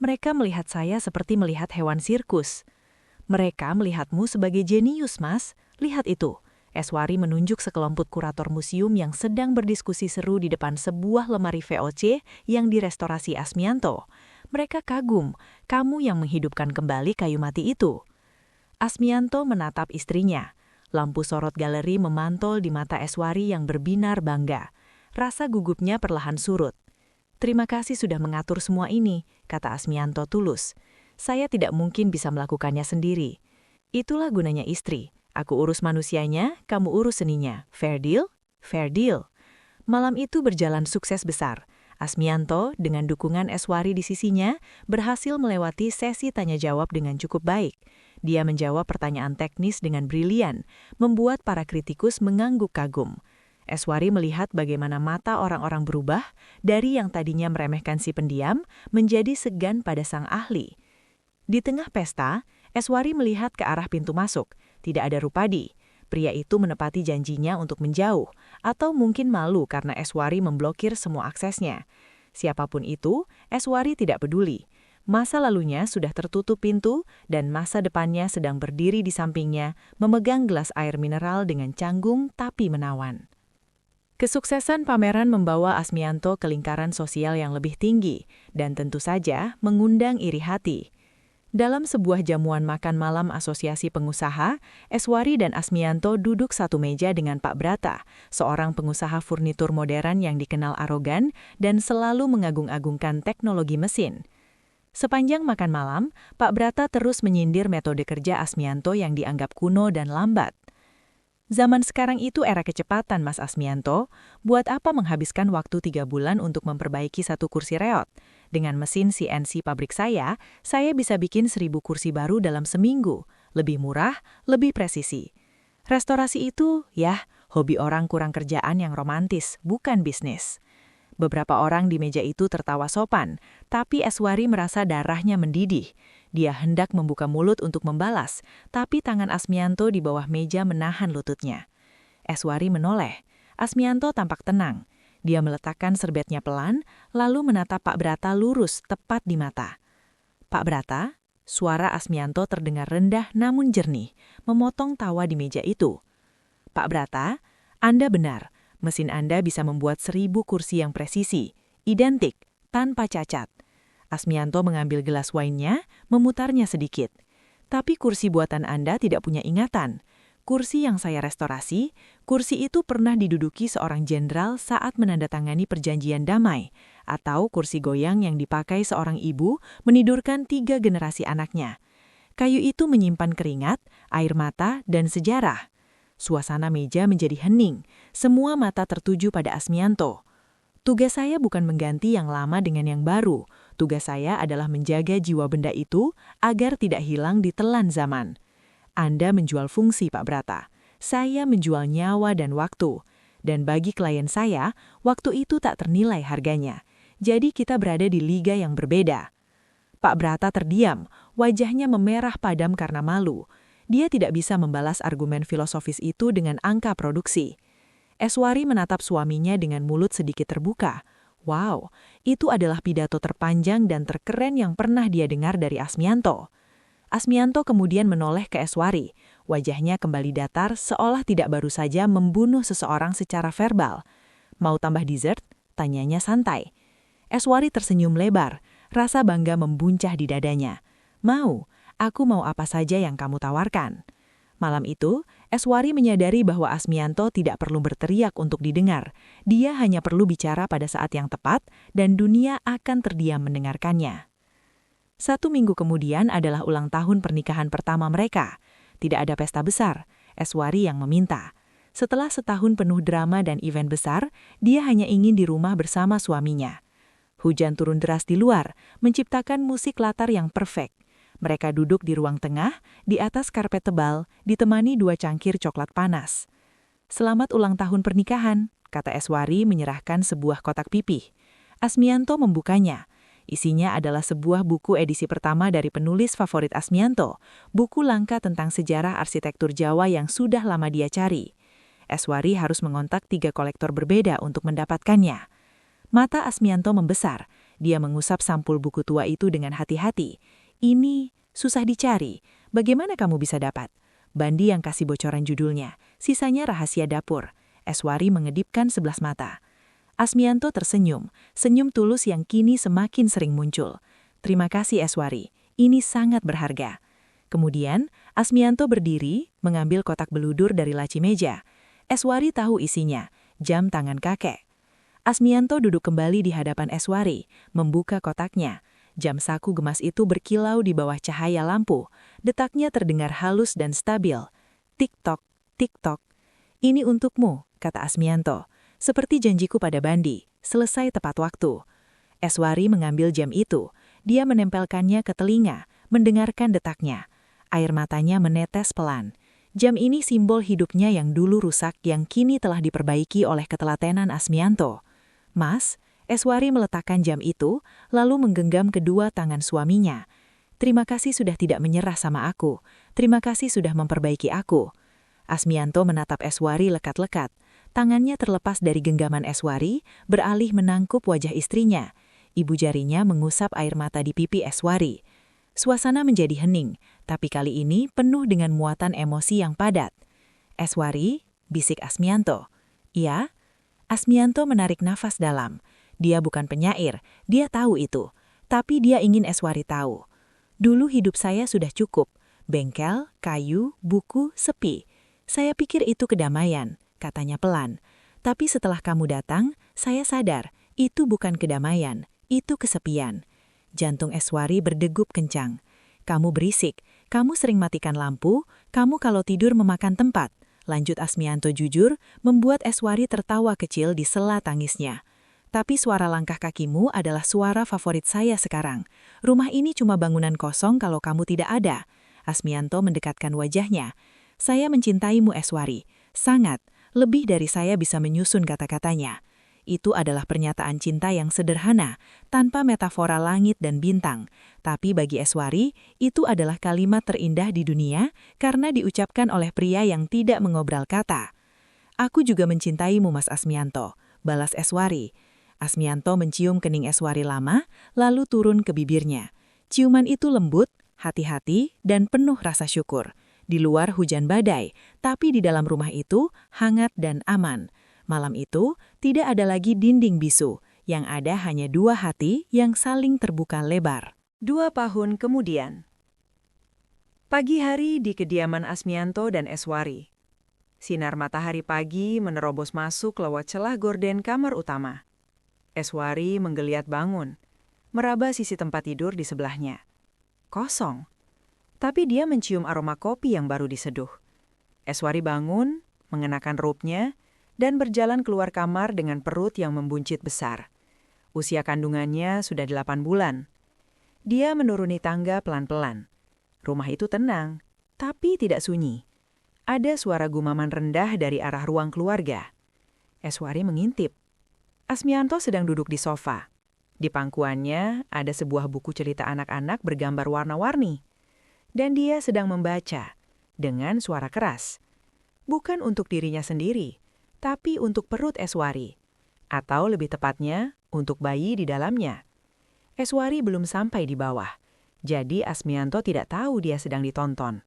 "Mereka melihat saya seperti melihat hewan sirkus." "Mereka melihatmu sebagai jenius, Mas. Lihat itu." Eswari menunjuk sekelompok kurator museum yang sedang berdiskusi seru di depan sebuah lemari VOC yang direstorasi Asmianto. "Mereka kagum, kamu yang menghidupkan kembali kayu mati itu." Asmianto menatap istrinya. Lampu sorot galeri memantul di mata Eswari yang berbinar bangga. Rasa gugupnya perlahan surut. Terima kasih sudah mengatur semua ini, kata Asmianto tulus. Saya tidak mungkin bisa melakukannya sendiri. Itulah gunanya istri. Aku urus manusianya, kamu urus seninya. Fair deal? Fair deal. Malam itu berjalan sukses besar. Asmianto, dengan dukungan Eswari di sisinya, berhasil melewati sesi tanya-jawab dengan cukup baik. Dia menjawab pertanyaan teknis dengan brilian, membuat para kritikus mengangguk kagum. Eswari melihat bagaimana mata orang-orang berubah dari yang tadinya meremehkan si pendiam menjadi segan pada sang ahli. Di tengah pesta, Eswari melihat ke arah pintu masuk. Tidak ada Rupadi. Pria itu menepati janjinya untuk menjauh, atau mungkin malu karena Eswari memblokir semua aksesnya. Siapapun itu, Eswari tidak peduli. Masa lalunya sudah tertutup pintu, dan masa depannya sedang berdiri di sampingnya, memegang gelas air mineral dengan canggung tapi menawan. Kesuksesan pameran membawa Asmianto ke lingkaran sosial yang lebih tinggi, dan tentu saja mengundang iri hati. Dalam sebuah jamuan makan malam asosiasi pengusaha, Eswari dan Asmianto duduk satu meja dengan Pak Brata, seorang pengusaha furnitur modern yang dikenal arogan dan selalu mengagung-agungkan teknologi mesin. Sepanjang makan malam, Pak Brata terus menyindir metode kerja Asmianto yang dianggap kuno dan lambat. Zaman sekarang itu era kecepatan, Mas Asmianto. Buat apa menghabiskan waktu 3 bulan untuk memperbaiki satu kursi reot? Dengan mesin CNC pabrik saya bisa bikin 1000 kursi baru dalam seminggu. Lebih murah, lebih presisi. Restorasi itu, hobi orang kurang kerjaan yang romantis, bukan bisnis. Beberapa orang di meja itu tertawa sopan, tapi Eswari merasa darahnya mendidih. Dia hendak membuka mulut untuk membalas, tapi tangan Asmianto di bawah meja menahan lututnya. Eswari menoleh. Asmianto tampak tenang. Dia meletakkan serbetnya pelan, lalu menatap Pak Brata lurus tepat di mata. Pak Brata, suara Asmianto terdengar rendah namun jernih, memotong tawa di meja itu. Pak Brata, Anda benar. Mesin Anda bisa membuat 1000 kursi yang presisi, identik, tanpa cacat. Asmianto mengambil gelas wine-nya, memutarnya sedikit. Tapi kursi buatan Anda tidak punya ingatan. Kursi yang saya restorasi, kursi itu pernah diduduki seorang jenderal saat menandatangani perjanjian damai, atau kursi goyang yang dipakai seorang ibu menidurkan 3 generasi anaknya. Kayu itu menyimpan keringat, air mata, dan sejarah. Suasana meja menjadi hening, semua mata tertuju pada Asmianto. Tugas saya bukan mengganti yang lama dengan yang baru. Tugas saya adalah menjaga jiwa benda itu agar tidak hilang di telan zaman. Anda menjual fungsi, Pak Brata. Saya menjual nyawa dan waktu. Dan bagi klien saya, waktu itu tak ternilai harganya. Jadi kita berada di liga yang berbeda. Pak Brata terdiam, wajahnya memerah padam karena malu. Dia tidak bisa membalas argumen filosofis itu dengan angka produksi. Eswari menatap suaminya dengan mulut sedikit terbuka. Wow, itu adalah pidato terpanjang dan terkeren yang pernah dia dengar dari Asmianto. Asmianto kemudian menoleh ke Eswari. Wajahnya kembali datar seolah tidak baru saja membunuh seseorang secara verbal. Mau tambah dessert? Tanyanya santai. Eswari tersenyum lebar, rasa bangga membuncah di dadanya. Mau, aku mau apa saja yang kamu tawarkan. Malam itu, Eswari menyadari bahwa Asmianto tidak perlu berteriak untuk didengar. Dia hanya perlu bicara pada saat yang tepat, dan dunia akan terdiam mendengarkannya. 1 minggu kemudian adalah ulang tahun pernikahan pertama mereka. Tidak ada pesta besar, Eswari yang meminta. Setelah setahun penuh drama dan event besar, dia hanya ingin di rumah bersama suaminya. Hujan turun deras di luar, menciptakan musik latar yang perfect. Mereka duduk di ruang tengah, di atas karpet tebal, ditemani 2 cangkir coklat panas. Selamat ulang tahun pernikahan, kata Eswari menyerahkan sebuah kotak pipih. Asmianto membukanya. Isinya adalah sebuah buku edisi pertama dari penulis favorit Asmianto, buku langka tentang sejarah arsitektur Jawa yang sudah lama dia cari. Eswari harus mengontak 3 kolektor berbeda untuk mendapatkannya. Mata Asmianto membesar. Dia mengusap sampul buku tua itu dengan hati-hati. Ini susah dicari. Bagaimana kamu bisa dapat? Bandi yang kasih bocoran judulnya. Sisanya rahasia dapur. Eswari mengedipkan 11 mata. Asmianto tersenyum. Senyum tulus yang kini semakin sering muncul. Terima kasih Eswari. Ini sangat berharga. Kemudian, Asmianto berdiri, mengambil kotak beludur dari laci meja. Eswari tahu isinya. Jam tangan kakek. Asmianto duduk kembali di hadapan Eswari, membuka kotaknya. Jam saku gemas itu berkilau di bawah cahaya lampu. Detaknya terdengar halus dan stabil. Tik-tok, tik-tok. Ini untukmu, kata Asmianto. Seperti janjiku pada Bandi, selesai tepat waktu. Eswari mengambil jam itu. Dia menempelkannya ke telinga, mendengarkan detaknya. Air matanya menetes pelan. Jam ini simbol hidupnya yang dulu rusak yang kini telah diperbaiki oleh ketelatenan Asmianto. Mas, Eswari meletakkan jam itu, lalu menggenggam kedua tangan suaminya. Terima kasih sudah tidak menyerah sama aku. Terima kasih sudah memperbaiki aku. Asmianto menatap Eswari lekat-lekat. Tangannya terlepas dari genggaman Eswari, beralih menangkup wajah istrinya. Ibu jarinya mengusap air mata di pipi Eswari. Suasana menjadi hening, tapi kali ini penuh dengan muatan emosi yang padat. Eswari, bisik Asmianto. Iya? Asmianto menarik nafas dalam. Dia bukan penyair, dia tahu itu. Tapi dia ingin Eswari tahu. Dulu hidup saya sudah cukup. Bengkel, kayu, buku, sepi. Saya pikir itu kedamaian, katanya pelan. Tapi setelah kamu datang, saya sadar, itu bukan kedamaian, itu kesepian. Jantung Eswari berdegup kencang. Kamu berisik, kamu sering matikan lampu, kamu kalau tidur memakan tempat. Lanjut Asmianto jujur, membuat Eswari tertawa kecil di sela tangisnya. Tapi suara langkah kakimu adalah suara favorit saya sekarang. Rumah ini cuma bangunan kosong kalau kamu tidak ada. Asmianto mendekatkan wajahnya. Saya mencintaimu Eswari. Sangat, lebih dari saya bisa menyusun kata-katanya. Itu adalah pernyataan cinta yang sederhana, tanpa metafora langit dan bintang. Tapi bagi Eswari, itu adalah kalimat terindah di dunia karena diucapkan oleh pria yang tidak mengobrol kata. Aku juga mencintaimu Mas Asmianto, balas Eswari. Asmianto mencium kening Eswari lama, lalu turun ke bibirnya. Ciuman itu lembut, hati-hati, dan penuh rasa syukur. Di luar hujan badai, tapi di dalam rumah itu hangat dan aman. Malam itu, tidak ada lagi dinding bisu, yang ada hanya dua hati yang saling terbuka lebar. 2 tahun kemudian. Pagi hari di kediaman Asmianto dan Eswari. Sinar matahari pagi menerobos masuk lewat celah gorden kamar utama. Eswari menggeliat bangun, meraba sisi tempat tidur di sebelahnya. Kosong. Tapi dia mencium aroma kopi yang baru diseduh. Eswari bangun, mengenakan robnya, dan berjalan keluar kamar dengan perut yang membuncit besar. Usia kandungannya sudah 8 bulan. Dia menuruni tangga pelan-pelan. Rumah itu tenang, tapi tidak sunyi. Ada suara gumaman rendah dari arah ruang keluarga. Eswari mengintip. Asmianto sedang duduk di sofa. Di pangkuannya ada sebuah buku cerita anak-anak bergambar warna-warni. Dan dia sedang membaca, dengan suara keras. Bukan untuk dirinya sendiri, tapi untuk perut Eswari. Atau lebih tepatnya, untuk bayi di dalamnya. Eswari belum sampai di bawah, jadi Asmianto tidak tahu dia sedang ditonton.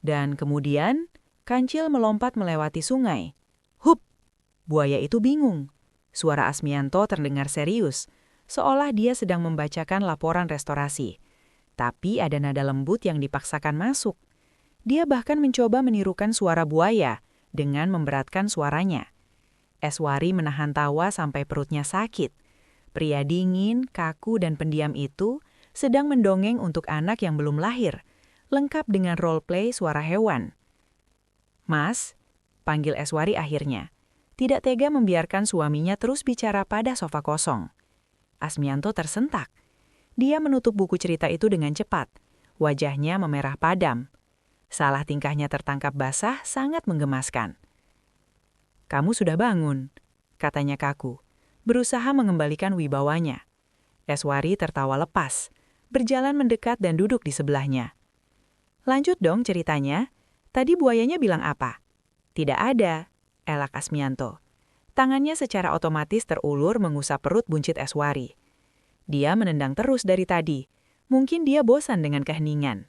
Dan kemudian, kancil melompat melewati sungai. Hup! Buaya itu bingung. Suara Asmianto terdengar serius, seolah dia sedang membacakan laporan restorasi. Tapi ada nada lembut yang dipaksakan masuk. Dia bahkan mencoba menirukan suara buaya, dengan memberatkan suaranya. Eswari menahan tawa sampai perutnya sakit. Pria dingin, kaku, dan pendiam itu sedang mendongeng untuk anak yang belum lahir, lengkap dengan role-play suara hewan. Mas, panggil Eswari akhirnya. Tidak tega membiarkan suaminya terus bicara pada sofa kosong. Asmianto tersentak. Dia menutup buku cerita itu dengan cepat. Wajahnya memerah padam. Salah tingkahnya tertangkap basah sangat menggemaskan. Kamu sudah bangun, katanya kaku, berusaha mengembalikan wibawanya. Eswari tertawa lepas, berjalan mendekat dan duduk di sebelahnya. Lanjut dong ceritanya, tadi buayanya bilang apa? Tidak ada, elak Asmianto. Tangannya secara otomatis terulur mengusap perut buncit Eswari. Dia menendang terus dari tadi, mungkin dia bosan dengan keheningan.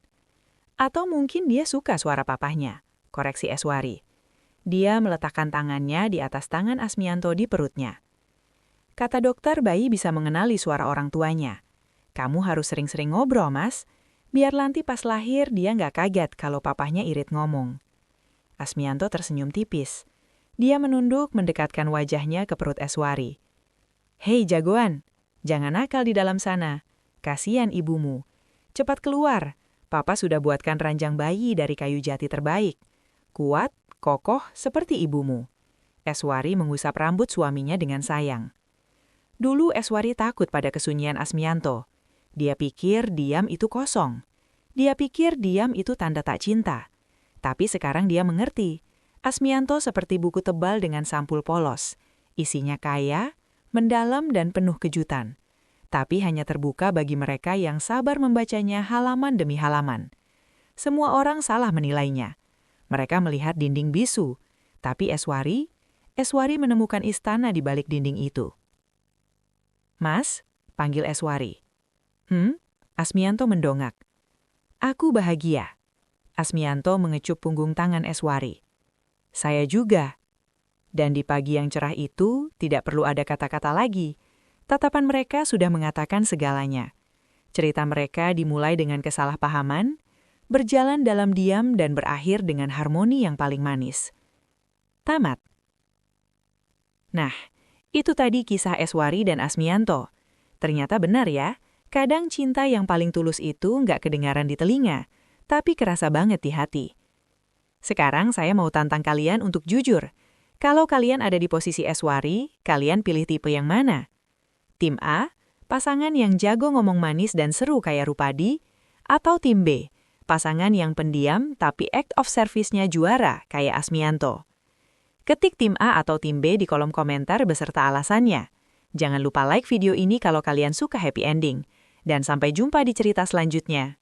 Atau mungkin dia suka suara papahnya, koreksi Eswari. Dia meletakkan tangannya di atas tangan Asmianto di perutnya. Kata dokter, bayi bisa mengenali suara orang tuanya. Kamu harus sering-sering ngobrol, Mas. Biar nanti pas lahir dia nggak kaget kalau papahnya irit ngomong. Asmianto tersenyum tipis. Dia menunduk mendekatkan wajahnya ke perut Eswari. "Hei jagoan, jangan nakal di dalam sana. Kasihan ibumu. Cepat keluar, Papa sudah buatkan ranjang bayi dari kayu jati terbaik. Kuat, kokoh seperti ibumu." Eswari mengusap rambut suaminya dengan sayang. Dulu Eswari takut pada kesunyian Asmianto. Dia pikir diam itu kosong. Dia pikir diam itu tanda tak cinta. Tapi sekarang dia mengerti. Asmianto seperti buku tebal dengan sampul polos. Isinya kaya, mendalam dan penuh kejutan. Tapi hanya terbuka bagi mereka yang sabar membacanya halaman demi halaman. Semua orang salah menilainya. Mereka melihat dinding bisu. Tapi Eswari menemukan istana di balik dinding itu. "Mas," panggil Eswari. Asmianto mendongak. "Aku bahagia." Asmianto mengecup punggung tangan Eswari. "Saya juga." Dan di pagi yang cerah itu, tidak perlu ada kata-kata lagi. Tatapan mereka sudah mengatakan segalanya. Cerita mereka dimulai dengan kesalahpahaman, berjalan dalam diam dan berakhir dengan harmoni yang paling manis. Tamat. Nah, itu tadi kisah Eswari dan Asmianto. Ternyata benar ya, kadang cinta yang paling tulus itu nggak kedengaran di telinga, tapi kerasa banget di hati. Sekarang saya mau tantang kalian untuk jujur. Kalau kalian ada di posisi Eswari, kalian pilih tipe yang mana? Tim A, pasangan yang jago ngomong manis dan seru kayak Rupadi, atau tim B, pasangan yang pendiam tapi act of service-nya juara kayak Asmianto? Ketik tim A atau tim B di kolom komentar beserta alasannya. Jangan lupa like video ini kalau kalian suka happy ending. Dan sampai jumpa di cerita selanjutnya.